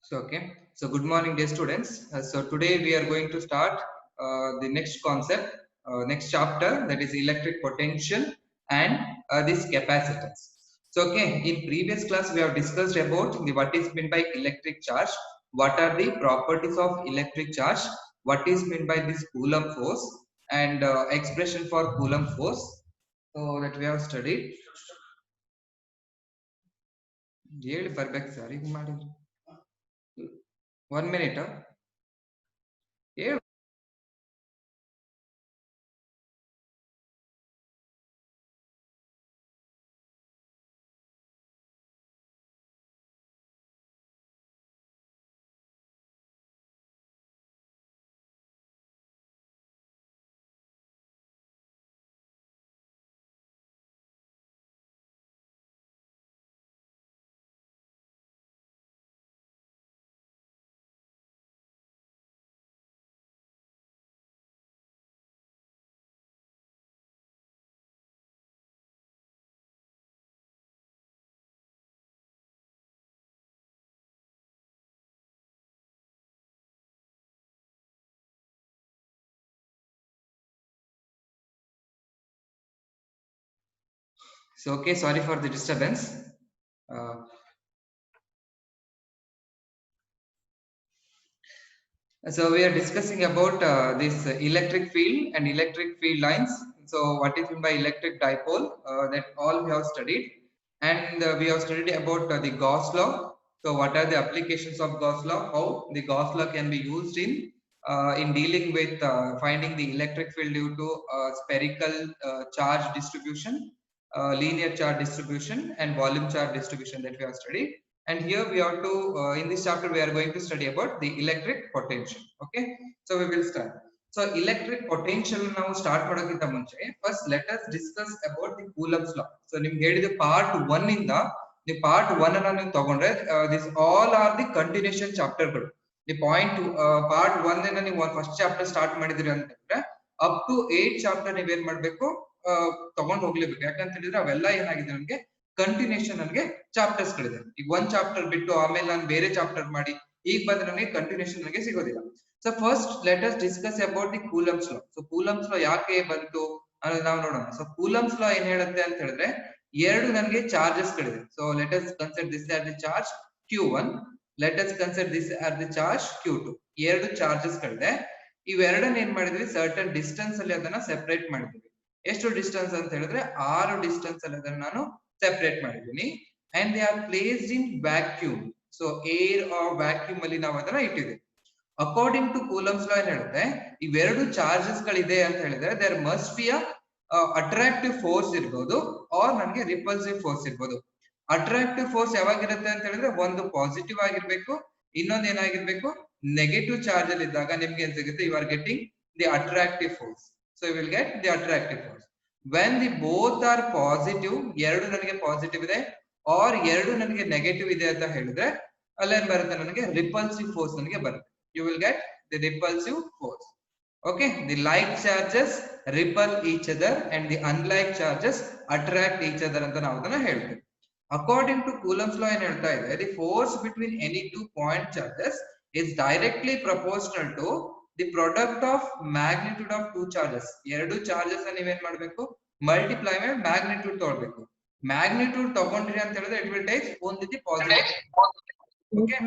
So good morning, dear students. So today we are going to start the next concept, next chapter, that is electric potential and this capacitance. In previous class we have discussed about what is meant by electric charge, what are the properties of electric charge, what is meant by this Coulomb force, and expression for Coulomb force. So that we have studied. ಹೇಳಿ ಬರ್ಬೇಕು sir ಈಗ ಮಾಡಿದ್ರು 1 minute. So sorry for the disturbance. So we are discussing about this electric field and electric field lines. So what is meant by electric dipole, that all we have studied, and we have studied about the Gauss law. So what are the applications of Gauss law, how the Gauss law can be used in dealing with finding the electric field due to spherical charge distribution, linear charge distribution, and volume charge distribution, that we have studied. And here we have to in this chapter we are going to study about the electric potential. Okay, so we will start. So electric potential now start ಮಾಡೋಕ್ಕಿಂತ ಮುಂಚೆ first let us discuss about the Coulomb's law. So ನಿಮ್ಗೆ ಹೇಳಿದ part 1 ಇಂದ ನೀವು part 1 ಅನ್ನು ನೀವು ತಗೊಂಡ್ರೆ this all are the continuation chapter ಗಳು. The point part 1 ಇಂದ ನೀವು first chapter start ಮಾಡಿದ್ರಿ ಅಂತಂದ್ರೆ up to 8 chapter ನೀವು ಏನ್ ಮಾಡಬೇಕು, ತಗೊಂಡು ಹೋಗ್ಲೇಬೇಕು. ಯಾಕಂತ ಹೇಳಿದ್ರೆ ಅವೆಲ್ಲ ಏನಾಗಿದೆ ನನಗೆ ಕಂಟಿನ್ಯೂಷನ್ ನನಗೆ ಚಾಪ್ಟರ್ಸ್ ಗಳಿದೆ. ಈಗ ಒಂದ್ ಚಾಪ್ಟರ್ ಬಿಟ್ಟು ಆಮೇಲೆ ನಾನು ಬೇರೆ ಚಾಪ್ಟರ್ ಮಾಡಿ ಈಗ ಬಂದ್ರೆ ನನಗೆ ಕಂಟಿನ್ಯೂಷನ್ ನನಗೆ ಸಿಗೋದಿಲ್ಲ. So first let us discuss about the Coulomb's law. So Coulomb's law ಯಾಕೆ ಬಂತು ಅನ್ನೋದು ನಾವು ನೋಡೋಣ. ಸೊ ಕೂಲಂಬ್ಸ್ ಲಾ ಏನ್ ಹೇಳುತ್ತೆ ಅಂತ ಹೇಳಿದ್ರೆ ಎರಡು ನನಗೆ ಚಾರ್ಜಸ್ ಗಳಿದೆ. So let us consider this are the charge Q1, let us consider this are the charge Q2. ಎರಡು ಚಾರ್ಜಸ್ ಗಳಿದೆ. ಇವೆರಡನ್ನ ಏನ್ ಮಾಡಿದ್ವಿ, ಸರ್ಟನ್ ಡಿಸ್ಟೆನ್ಸ್ ಅಲ್ಲಿ ಅದನ್ನ ಸೆಪರೇಟ್ ಮಾಡಿದ್ವಿ. ಎಷ್ಟು ಡಿಸ್ಟೆನ್ಸ್ ಅಂತ ಹೇಳಿದ್ರೆ 6 ಡಿಸ್ಟೆನ್ಸ್ ಅಲ್ಲಿ ಅದನ್ನ ನಾನು ಸೆಪರೇಟ್ ಮಾಡಿದ್ದೀನಿ. And they are placed in vacuum. So air are vacuum ಅಲ್ಲಿ ನಾವು ಅದನ್ನ ಇಟ್ಟಿದ್ದೀವಿ. ಅಕಾರ್ಡಿಂಗ್ ಟು ಕೂಲಂಬ್ಸ್ ಲಾ ಏನ್ ಹೇಳುತ್ತೆ, ಇವೆರಡು ಚಾರ್ಜಸ್ ಗಳಿದೆ ಅಂತ ಹೇಳಿದ್ರೆ there must be attractive force ಇರ್ಬೋದು ಆರ್ ನನಗೆ ರಿಪಲ್ಸಿವ್ ಫೋರ್ಸ್ ಇರ್ಬೋದು. ಅಟ್ರಾಕ್ಟಿವ್ ಫೋರ್ಸ್ ಯಾವಾಗಿರುತ್ತೆ ಅಂತ ಹೇಳಿದ್ರೆ ಒಂದು ಪಾಸಿಟಿವ್ ಆಗಿರ್ಬೇಕು, ಇನ್ನೊಂದು ಏನಾಗಿರ್ಬೇಕು ನೆಗೆಟಿವ್ ಚಾರ್ಜ್ ಅಲ್ಲಿ ಇದ್ದಾಗ ನಿಮ್ಗೆ ಏನ್ ಸಿಗುತ್ತೆ, you are getting the attractive force. So you will get the attractive force. When the both are positive, ಎರಡು ನನಗೆ ಪಾಸಿಟಿವ್ ಇದೆ ಆರ್ ಎರಡು ನನಗೆ ನೆಗೆಟಿವ್ ಇದೆ ಅಂತ ಹೇಳಿದ್ರೆ ಅಲ್ಲೇನ್ ಬರುತ್ತೆ, ನನಗೆ ರಿಪಲ್ಸಿವ್ ಫೋರ್ಸ್ ನನಗೆ ಬರುತ್ತೆ. You will get the repulsive force. Okay, the like charges repel each other and the unlike charges attract each other ಅಂತ ನಾವು ಅದನ್ನ ಹೇಳ್ತೀವಿ. ಅಕಾರ್ಡಿಂಗ್ ಟು ಕೂಲಂಬ್ಸ್ ಲಾ ಏನ್ ಹೇಳ್ತಾ ಇದೆ, the force between any two point charges is directly proportional to the product of magnitude of two charges. ಎರಡು charges ನೀವೇನ್ ಮಾಡಬೇಕು, ಮಲ್ಟಿಪ್ಲೈ ಮಾಡಿ ಮ್ಯಾಗ್ನಿಟ್ಯೂಡ್ ತಗೊಳ್ಬೇಕು. ಮ್ಯಾಗ್ನಿಟ್ಯೂಡ್ ತಗೊಂಡ್ರಿ ಅಂತ ಹೇಳಿದ್ರೆ it will take only the positive. Okay,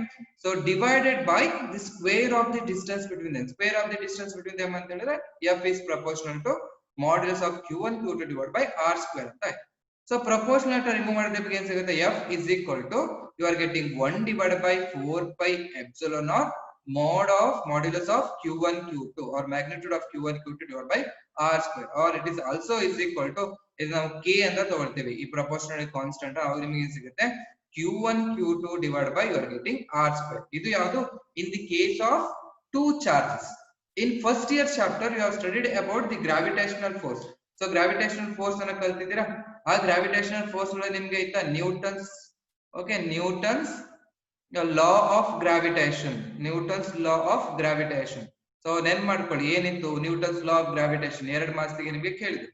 so divided by the square of the distance between them. Square of the distance between them ಅಂತ ಹೇಳಿದ್ರೆ f is proportional to modulus of q1 q2 divided by r square ಅಂತ ಆಯ್ತು. So proportional remove ಮಾಡಿದ್ರೆ ಏನ್ ಸಿಗುತ್ತೆ, f is equal to you are getting 1 divided by 4 pi epsilon naught mod of modulus of q1 q2 or magnitude of q1 q2 divided by r square, or it is also is equal to ಇದು ನಾವು k ಅಂತ ತಗೊಳ್ತೀವಿ. ಈ proportional constant ಅವಾಗ ನಿಮಗೆ ಸಿಗುತ್ತೆ q1 q2 divided by you are getting r square. ಇದು ಯಾವುದು, in the case of two charges. In first year chapter you have studied about the gravitational force. So gravitational force ಅನ್ನ ಕಲ್ತಿದ್ದೀರಾ. ಆ gravitational force ಒಳಗೆ ನಿಮ್ಗೆ ಇತ್ತ Newton's, okay, Newton's law of gravitation, Newton's law of gravitation. So ನೆನ್ ಮಾಡ್ಕೊಳ್ಳಿ ಏನಿತ್ತು Newton's law of gravitation, 2 ಮಾರ್ಕ್ಸ್ಗೆ ನಿಮಗೆ ಕೇಳಿದ್ರು.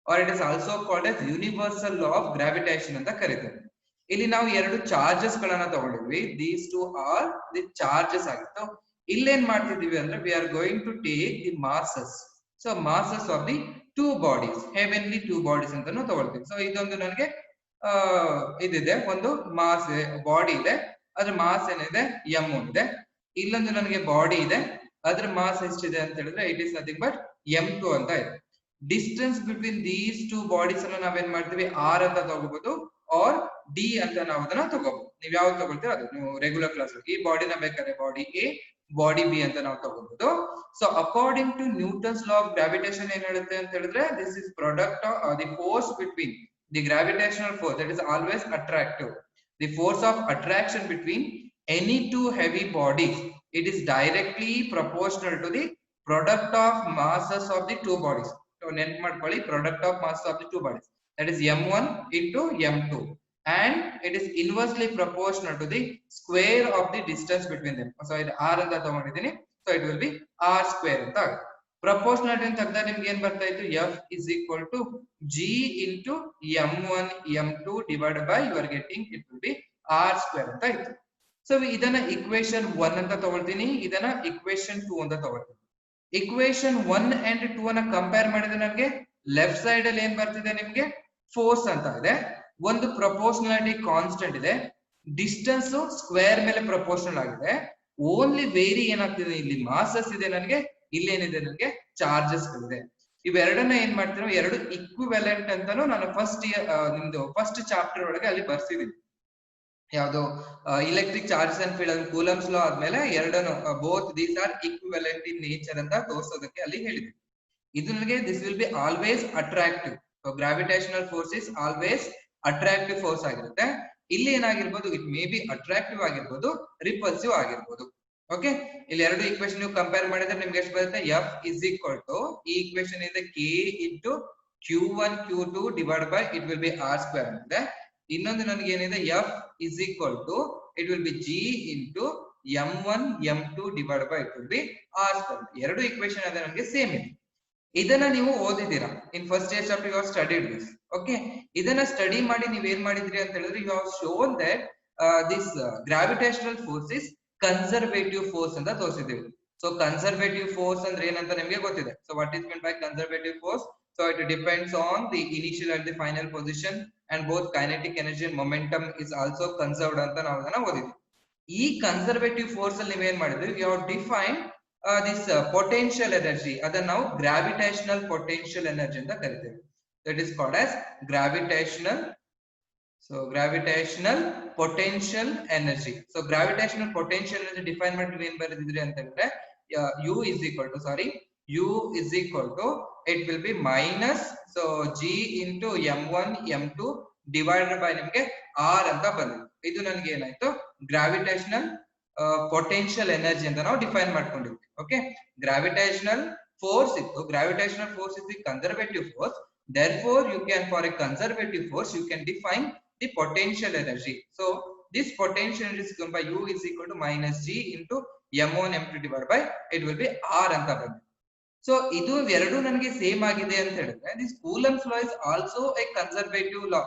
Or it is also called as universal law of gravitation ಅಂತ ಕರೀತಾರೆ. ಇಲ್ಲಿ ನಾವು ಎರಡು ಚಾರ್ಜಸ್ ಗಳನ್ನ ತಗೊಂಡಿದ್ವಿ. These two are the charges ಆಗಿತ್ತು. ಇಲ್ಲೇನ್ ಮಾಡ್ತಿದೀವಿ ಅಂದ್ರೆ we are going to take the masses. So masses of the two bodies, heavenly two bodies ಅಂತಾನು ತಗೊಳ್ತೀವಿ. ಸೊ ಇದೊಂದು ನನಗೆ ಇದಿದೆ, ಒಂದು ಮಾಸ್ ಬಾಡಿ ಇದೆ, ಅದ್ರ ಮಾಸ್ ಏನಿದೆ ಎಂ ಇದೆ. ಇಲ್ಲೊಂದು ನನಗೆ ಬಾಡಿ ಇದೆ, ಅದ್ರ ಮಾಸ್ ಎಷ್ಟಿದೆ ಅಂತ ಹೇಳಿದ್ರೆ it is nothing but m2 ಅಂತ ಇದೆ. Distance between these two bodies ಅನ್ನ ನಾವೇನ್ ಮಾಡ್ತೀವಿ ಆರ್ ಅಂತ ತಗೋಬಹುದು, ಆರ್ ಡಿ ಅಂತ ನಾವು ಅದನ್ನ ತಗೋಬಹುದು. ನೀವ್ ಯಾವ್ದು ತಗೊಳ್ತೀರ ಅದು, ನೀವು ರೆಗ್ಯುಲರ್ ಕ್ಲಾಸ್ ಈ ಬಾಡಿನ ಬೇಕಾದ್ರೆ ಬಾಡಿ ಎ, ಬಾಡಿ ಬಿ ಅಂತ ನಾವು ತಗೋಬಹುದು. So according to Newton's law of gravitation ಏನ್ ಹೇಳುತ್ತೆ ಅಂತ ಹೇಳಿದ್ರೆ this is product the force between the gravitational force that is always attractive. The force of attraction between any two heavy bodies, it is directly proportional to the product of masses of the two bodies. So net madಕೊಳ್ಳಿ, product of mass of the two bodies, that is m1 into m2, and it is inversely proportional to the square of the distance between them. So ಇದು r ಅಂತ ತಗೊಂಡಿದ್ದೀನಿ, so it will be r square ಅಂತ ಆಗುತ್ತೆ. Proportionality ಅಂತ ತೆಗೆದಾಗ ನಿಮ್ಗೆ ಏನ್ ಬರ್ತಾ ಇತ್ತು, f is equal to g into m1 m2 divided by you are getting it will be r square ಅಂತ ಇತ್ತು. ಸೊ ಇದನ್ನ ಇಕ್ವೇಶನ್ 1 ಅಂತ ತಗೊಳ್ತೀನಿ, ಇದನ್ನ ಇಕ್ವೇಶನ್ 2 ಅಂತ ತಗೊಳ್ತೀನಿ. ಇಕ್ವೇಶನ್ 1 ಅಂಡ್ 2 ಅನ್ನ ಕಂಪೇರ್ ಮಾಡಿದ್ರೆ ನಮ್ಗೆ ಲೆಫ್ಟ್ ಸೈಡ್ ಅಲ್ಲಿ ಏನ್ ಬರ್ತಿದೆ ನಿಮ್ಗೆ ಫೋರ್ಸ್ ಅಂತ ಇದೆ, ಒಂದು ಪ್ರಪೋರ್ಷನಾಲಿಟಿ ಕಾನ್ಸ್ಟೆಂಟ್ ಇದೆ, ಡಿಸ್ಟೆನ್ಸ್ ಸ್ಕ್ವೇರ್ ಮೇಲೆ ಪ್ರಪೋರ್ಷನಲ್ ಆಗಿದೆ. ಓನ್ಲಿ ವೇರಿ ಏನಾಗ್ತಿದೆ ಇಲ್ಲಿ ಮಾಸಸ್ ಇದೆ ನನಗೆ, ಇಲ್ಲಿ ಏನಿದೆ ನನಗೆ ಚಾರ್ಜಸ್ ಗಳಿದೆ. ಇವೆರಡನ್ನ ಏನ್ ಮಾಡ್ತೀವಿ, ಎರಡು ಇಕ್ವಿವೆಲೆಂಟ್ ಅಂತಾನು ನಾನು ನಿಮ್ದು ಫಸ್ಟ್ ಚಾಪ್ಟರ್ ಒಳಗೆ ಅಲ್ಲಿ ಬರ್ಸಿದೀನಿ. ಯಾವುದು electric charges and field Coulomb's law ಆದ್ಮೇಲೆ ಎರಡನ್ನು both these are equivalent in nature ಅಂತ ತೋರಿಸೋದಕ್ಕೆ ಅಲ್ಲಿ ಹೇಳಿದ್ವಿ. ಇದು ನನಗೆ this will be always attractive. So gravitational force is always attractive force ಆಗಿರುತ್ತೆ. ಇಲ್ಲಿ ಏನಾಗಿರ್ಬೋದು, ಇಟ್ ಮೇ ಬಿ ಅಟ್ರಾಕ್ಟಿವ್ ಆಗಿರ್ಬೋದು, ರಿಪಲ್ಸಿವ್ ಆಗಿರ್ಬೋದು. ಓಕೆ, ಇಲ್ಲಿ ಎರಡು ಈಕ್ವೇಶನ್ ನೀವು ಕಂಪೇರ್ ಮಾಡಿದ್ರೆ ನಿಮ್ಗೆ ಎಷ್ಟು ಬರುತ್ತೆ, ಎಫ್ ಇಸ್ ಈಕ್ವಲ್ ಟು ಈ ಈಕ್ವೇಶನ್ ಇದೆ K into q1 q2 divide by it will be R square ಇದೆ. ಇನ್ನೊಂದು ನನಗೆ ಏನಿದೆ, F is equal to it will be G into m1 m2 divide by it will be R square. ಎರಡು equation ಅದೇ ನನಗೆ same ಇದೆ. ಇದನ್ನ ನೀವು ಓದಿದ್ದೀರಾ in first year chapter, you have studied this. Okay, ಇದನ್ನ ಸ್ಟಡಿ ಮಾಡಿ ನೀವ್ ಏನ್ ಮಾಡಿದ್ರಿ ಅಂತ ಹೇಳಿದ್ರೆ you have shown that this gravitational force is conservative force ಅಂತ ತೋರಿಸಿದ್ದೀವಿ. ಸೊ ಕನ್ಸರ್ವೇಟಿವ್ ಫೋರ್ಸ್ ಅಂದ್ರೆ ಏನಂತ ನಿಮ್ಗೆ ಗೊತ್ತಿದೆ. So what is mean by conservative force? So it depends on the initial and the final position, and both kinetic energy and momentum is also conserved ಅಂತ ನಾವು ಅದನ್ನ ಓದಿದ್ವಿ. ಈ ಕನ್ಸರ್ವೇಟಿವ್ ಫೋರ್ಸ್ ಅಲ್ಲಿ ನೀವೇನ್ ಮಾಡಿದ್ವಿ, you have defined this potential energy, ಅದನ್ನ ನಾವು gravitational potential energy ಅಂತ ಕರಿತೇವೆ. That is called as gravitational potential energy. So gravitational potential energy define ಮಾಡಿದ್ರೆ ಏನ್ ಬರೆದಿದ್ರಿ ಅಂತ ಹೇಳಿದ್ರೆ u is equal to it will be minus so g into m1 m2 divided by ನಿಮಗೆ r ಅಂತ ಬಂದಿದೆ. ಇದು ನನಗೆ ಏನಾಯ್ತು, ಗ್ರಾವಿಟೇಷನಲ್ ಪೊಟೆನ್ಶಿಯಲ್ ಎನರ್ಜಿ ಅಂತ ನಾವು ಡಿಫೈನ್ ಮಾಡ್ಕೊಂಡಿದ್ವಿ. ಓಕೆ, ಗ್ರಾವಿಟೇಷನಲ್ ಫೋರ್ಸ್ ಇತ್ತು, gravitational force is the conservative force. therefore you can, for a conservative force you can define the potential energy. So this potential energy is given by u is equal to minus g into m1 m2 divided by it will be r ಅಂತ ಬಂದಿದೆ. So ಇದು ಎರಡು ನನಗೆ same ಆಗಿದೆ ಅಂತ ಹೇಳಿದ್ರೆ this Coulomb's law is also a conservative law.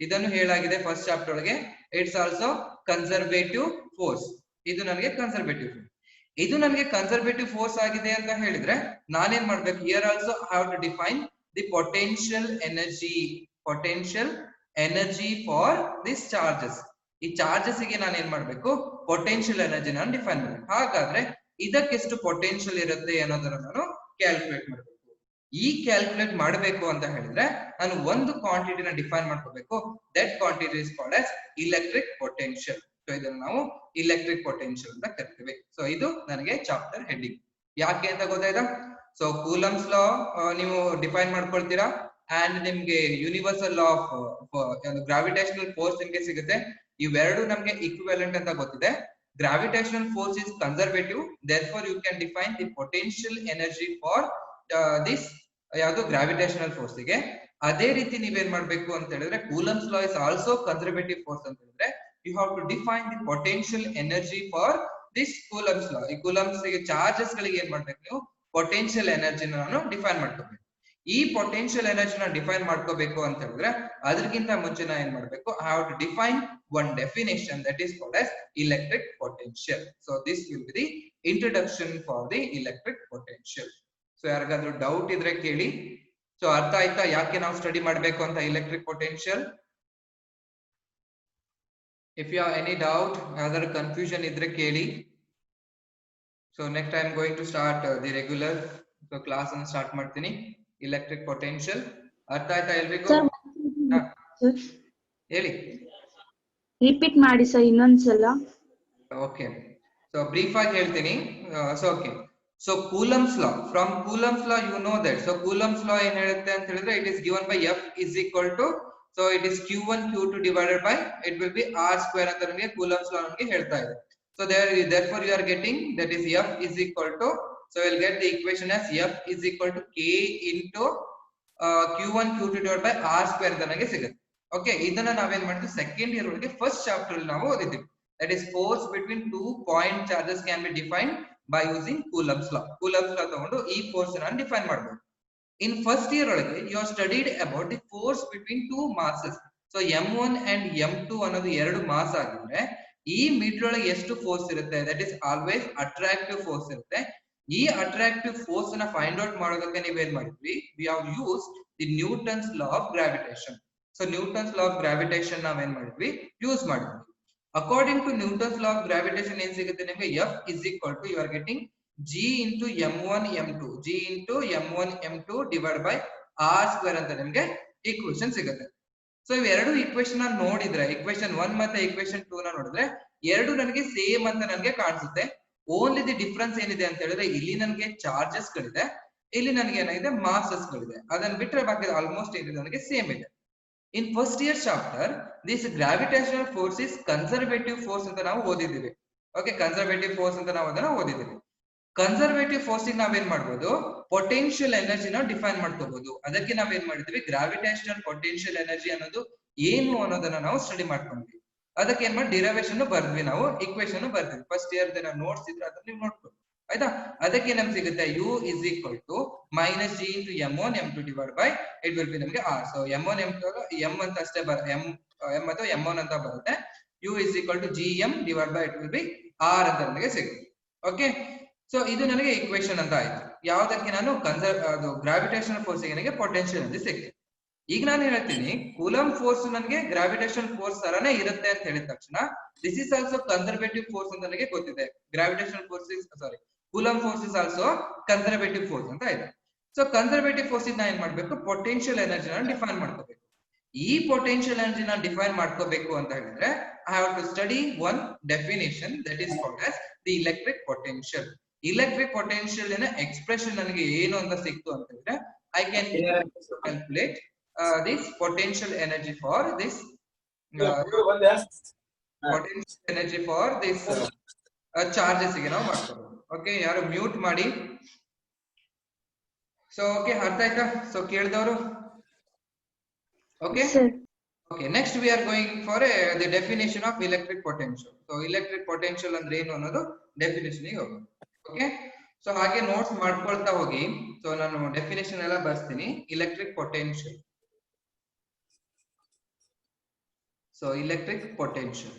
ಇದನ್ನು ಹೇಳಾಗಿದೆ ಫಸ್ಟ್ ಚಾಪ್ಟರ್ ಒಳಗೆ, ಇಟ್ಸ್ ಆಲ್ಸೋ ಕನ್ಸರ್ವೇಟಿವ್ ಫೋರ್ಸ್. ಇದು ನನಗೆ ಕನ್ಸರ್ವೇಟಿವ್ ಫೋರ್ಸ್. ಇದು ನನಗೆ ಕನ್ಸರ್ವೇಟಿವ್ ಫೋರ್ಸ್ ಆಗಿದೆ ಅಂತ ಹೇಳಿದ್ರೆ ನಾನೇನ್ ಮಾಡ್ಬೇಕು, here also I have to define the potential energy for this charges. ಈ ಚಾರ್ಜಸ್ ಗೆ ನಾನು ಏನ್ ಮಾಡ್ಬೇಕು, ಪೊಟೆನ್ಶಿಯಲ್ ಎನರ್ಜಿ ನಾನು ಡಿಫೈನ್ ಮಾಡ್ಬೇಕು. ಹಾಗಾದ್ರೆ ಇದಕ್ಕೆಷ್ಟು ಪೊಟೆನ್ಶಿಯಲ್ ಇರುತ್ತೆ ಅನ್ನೋದನ್ನ ನಾನು ಕ್ಯಾಲ್ಕುಲೇಟ್ ಮಾಡಬೇಕು. ಈ ಕ್ಯಾಲ್ಕುಲೇಟ್ ಮಾಡಬೇಕು ಅಂತ ಹೇಳಿದ್ರೆ ನಾನು ಒಂದು ಕ್ವಾಂಟಿಟಿನ ಡಿಫೈನ್ ಮಾಡ್ಕೋಬೇಕು. That quantity is called as electric potential. So ಇದನ್ನ ನಾವು ಇಲೆಕ್ಟ್ರಿಕ್ ಪೊಟೆನ್ಶಿಯಲ್ ಅಂತ ಕರಿತೀವಿ. ಸೊ ಇದು ನನಗೆ ಚಾಪ್ಟರ್ ಹೆಡ್ಡಿಂಗ್. ಯಾಕೆ ಅಂತ ಗೊತ್ತಾಯ್ತಾ? ಸೊ ಕೂಲಂಬ್ಸ್ ಲಾ ನೀವು ಡಿಫೈನ್ ಮಾಡ್ಕೊಳ್ತೀರಾ, ಅಂಡ್ ನಿಮ್ಗೆ universal law of gravitational force ನಿಮ್ಗೆ ಸಿಗುತ್ತೆ. ಇವೆರಡು ನಮ್ಗೆ ಈಕ್ವಿವೆಲೆಂಟ್ ಅಂತ ಗೊತ್ತಿದೆ. Gravitational force is conservative, therefore you can define the potential energy for this ಯಾವುದು ಗ್ರಾವಿಟೇಷನಲ್ ಫೋರ್ಸ್ ಗೆ. ಅದೇ ರೀತಿ ನೀವೇನ್ ಮಾಡ್ಬೇಕು ಅಂತ ಹೇಳಿದ್ರೆ Coulomb's law is also conservative force ಅಂತ ಹೇಳಿದ್ರೆ you have to define the potential energy for this Coulomb's law. ಈ ಕೂಲಂಬ್ಸ್ ಗೆ ಚಾರ್ಜಸ್ ಗಳಿಗೆ ಏನ್ ಮಾಡ್ಬೇಕು, ನೀವು ಪೊಟೆನ್ಶಿಯಲ್ ಎನರ್ಜಿನ ನಾನು ಡಿಫೈನ್ ಮಾಡ್ಕೋಬೇಕು. ಈ ಪೊಟೆನ್ಶಿಯಲ್ ಎನರ್ಜಿನ ಡಿಫೈನ್ ಮಾಡ್ಕೋಬೇಕು ಅಂತ ಹೇಳಿದ್ರೆ ಅದಕ್ಕಿಂತ ಮುಂಚೆ ನಾ ಏನ್ ಮಾಡ್ಬೇಕು, I have to define one definition that is called as electric potential. So this will be the introduction for the electric potential. So ಯಾರಿಗಾದ್ರೂ ಡೌಟ್ ಇದ್ರೆ ಕೇಳಿ. ಸೊ ಅರ್ಥ ಆಯ್ತಾ ಯಾಕೆ ನಾವು ಸ್ಟಡಿ ಮಾಡಬೇಕು ಅಂತ electric potential? If you have any doubt, other confusion idre keli. So next I am going to start the regular so class and start ಮಾಡ್ತೀನಿ. Electric potential ಅರ್ಥ ಆಯ್ತಾ ಎಲ್ರಿಗೂ? ಹೇಳಿ. ರಿಪೀಟ್ ಮಾಡಿ ಸರ್ ಇನ್ನೊಂದ್ಸಲ. Okay, so brief ಆಗಿ ಹೇಳ್ತೀನಿ. So okay, so Coulomb's law, from Coulomb's law you know that. So Coulomb's law ಏನ್ ಹೇಳುತ್ತೆ ಅಂತ ಹೇಳಿದ್ರೆ it is given by F is equal to, so it is q1 q2 divided by it will be r square ಅಂತ ನಮಗೆ Coulomb's law ನಮಗೆ ಹೇಳ್ತಾ ಇದೆ. So therefore you are getting that is F is equal to, so we'll get the equation as F is equal to k into q1 q2 divided by r square ಅಂತ ನಮಗೆ ಸಿಗುತ್ತೆ. Okay, ಇದನ್ನ ನಾವೇನ್ ಮಾಡಿದ್ವಿ second year ಒಳಗೆ first chapter ಅಲ್ಲಿ ನಾವು ಓದಿದ್ವಿ. That is force between two point charges can be defined by using Coulomb's law. Coulomb's law ತಗೊಂಡು ಈ ಫೋರ್ಸ್ ಅನ್ನು ಡಿಫೈನ್ ಮಾಡಬಹುದು. In first year ಒಳಗೆ you have studied about the force between two masses. So m1 and m2 ಅನ್ನೋದು ಎರಡು mass ಆಗಿದ್ರೆ ಈ mid ಒಳಗೆ ಎಷ್ಟು ಫೋರ್ಸ್ ಇರುತ್ತೆ, that is always attractive force ಇರುತ್ತೆ. ಈ attractive force ಅನ್ನ ಫೈಂಡ್ ಔಟ್ ಮಾಡೋದಕ್ಕೆ ನೀವೇನ್ ಮಾಡಿದ್ವಿ, we have used the Newton's law of gravitation. So Newton's law of gravitation ನಾವೇನ್ ಮಾಡಿದ್ವಿ, ಯೂಸ್ ಮಾಡಿದ್ವಿ. According to Newton's law of gravitation ಏನ್ ಸಿಗುತ್ತೆ ನಿಮಗೆ, F is equal to you are getting g into m1 m2, g into m1 m2 divided by r square ಅಂತ ನಿಮಗೆ equation ಸಿಗುತ್ತೆ. So ಇವೆರಡು ಈಕ್ವೇಶನ್ ನೋಡಿದ್ರೆ ಈಕ್ವೇಶನ್ 1 ಮತ್ತೆ ಈಕ್ವೇಶನ್ 2 ನ ನೋಡಿದ್ರೆ ಎರಡು ನನಗೆ ಸೇಮ್ ಅಂತ ನನಗೆ ಕಾಣಿಸುತ್ತೆ. ಓನ್ಲಿ ದಿ ಡಿಫರೆನ್ಸ್ ಏನಿದೆ ಅಂತ ಹೇಳಿದ್ರೆ ಇಲ್ಲಿ ನನಗೆ ಚಾರ್ಜಸ್ ಗಳಿದೆ, ಇಲ್ಲಿ ನನಗೆ ಏನಾಗಿದೆ ಮಾಸಸ್ ಗಳಿದೆ. ಅದನ್ನ ಬಿಟ್ಟರೆ ಬಾಕಿ ಆಲ್ಮೋಸ್ಟ್ ಏನಿದೆ ನನಗೆ ಸೇಮ್ ಇದೆ. In first year chapter this gravitational force is conservative force ಅಂತ ನಾವು ಓದಿದ್ದೀವಿ. ಓಕೆ, ಕನ್ಸರ್ವೇಟಿವ್ ಫೋರ್ಸ್ ಅಂತ ನಾವು ಅದನ್ನ ಓದಿದ್ದೀವಿ. ಕನ್ಸರ್ವೇಟಿವ್ ಫೋರ್ಸ್ ಗೆ ನಾವೇನ್ ಮಾಡಬಹುದು, ಪೊಟೆನ್ಶಿಯಲ್ ಎನರ್ಜಿನ ಡಿಫೈನ್ ಮಾಡ್ಕೋಬಹುದು. ಅದಕ್ಕೆ ನಾವೇನ್ ಮಾಡಿದ್ವಿ, ಗ್ರಾವಿಟೇಷನಲ್ ಪೊಟೆನ್ಶಿಯಲ್ ಎನರ್ಜಿ ಅನ್ನೋದು ಏನು ಅನ್ನೋದನ್ನ ನಾವು ಸ್ಟಡಿ ಮಾಡ್ಕೊಂಡ್ವಿ. ಅದಕ್ಕೆ ಏನ್ ಮಾಡಿ ಡಿರೈವೇಶನ್ ಬರ್ದ್ವಿ, ನಾವು ಈಕ್ವೇಶನ್ ಬರ್ದ್ವಿ. ಫಸ್ಟ್ ಇಯರ್ ನೋಟ್ಸ್ ಇದ್ರೆ ಅದನ್ನ ನೀವು ನೋಡ್ಕೊಳ್ಳಿ ಆಯ್ತಾ. ಅದಕ್ಕೆ ನಮ್ಗೆ ಸಿಗುತ್ತೆ u is equal to minus g into m1 m2 divided by it will be ನಮಗೆ r. So m1 m2 m ಅಂತ ಅಷ್ಟೇ m ಅಥವಾ m1 ಅಂತ ಬರುತ್ತೆ. u is equal to gm divided by it will be r ಅಂತ ನಮಗೆ ಸಿಗುತ್ತೆ. Okay, so ಇದು ನನಗೆ ಈಕ್ವೇಶನ್ ಅಂತ ಆಯ್ತು. ಯಾವ್ದಕ್ಕೆ ನಾನು ಅದು ಗ್ರಾವಿಟೇಷನಲ್ ಫೋರ್ಸ್ ಗೆ ನನಗೆ ಪೊಟೆನ್ಶಿಯಲ್ ಅಂತ ಸಿಕ್ಕಿದೆ. ಈಗ ನಾನು ಹೇಳ್ತೀನಿ ಕೂಲಂಬ್ ಫೋರ್ಸ್ ನನಗೆ ಗ್ರಾವಿಟೇಷನಲ್ ಫೋರ್ಸ್ ತರಾನೇ ಇರುತ್ತೆ ಅಂತ ಹೇಳಿದ ತಕ್ಷಣ this is also conservative force ಅಂತ ನನಗೆ ಗೊತ್ತಿದೆ. Gravitational force is sorry coulomb force is also conservative force ಅಂತ ಇದೆ. ಸೊ ಕನ್ಸರ್ವೇಟಿವ್ ಫೋರ್ಸ್ ಇಂದ ಏನ್ ಮಾಡ್ಬೇಕು, ಪೊಟೆನ್ಶಿಯಲ್ ಎನರ್ಜಿನ ಡಿಫೈನ್ ಮಾಡ್ಕೋಬೇಕು. ಈ ಪೊಟೆನ್ಶಿಯಲ್ ಎನರ್ಜಿನ ಡಿಫೈನ್ ಮಾಡ್ಕೋಬೇಕು ಅಂತ ಹೇಳಿದ್ರೆ I have to study one definition that is called as the electric potential. Electric potential ನ ಎಕ್ಸ್ಪ್ರೆಷನ್ ನನಗೆ ಏನು ಅಂತ ಸಿಕ್ತು ಅಂತ ಹೇಳಿದ್ರೆ I can calculate this potential energy for this potential energy for this charges ಗೆ ನಾವು ಮಾಡ್ತೀವಿ. ಓಕೆ, ಯಾರು ಮ್ಯೂಟ್ ಮಾಡಿ. ಸೊ ಓಕೆ, ಅರ್ಥ ಆಯ್ತಾ? ಸೊ ಕೇಳಿದವರು okay. Okay, next we are going for the definition of electric potential. So electric potential ಅಂದ್ರೆ ಏನು ಅನ್ನೋದು ಡೆಫಿನೇಷನ್ ಗೆ ಹೋಗೋಣ. ಓಕೆ, ಸೊ ಹಾಗೆ ನೋಟ್ಸ್ ಮಾಡ್ಕೊಳ್ತಾ ಹೋಗಿ. ಸೊ ನಾನು ಡೆಫಿನೇಷನ್ ಎಲ್ಲ ಬರ್ಸ್ತೀನಿ. Electric potential, so electric potential,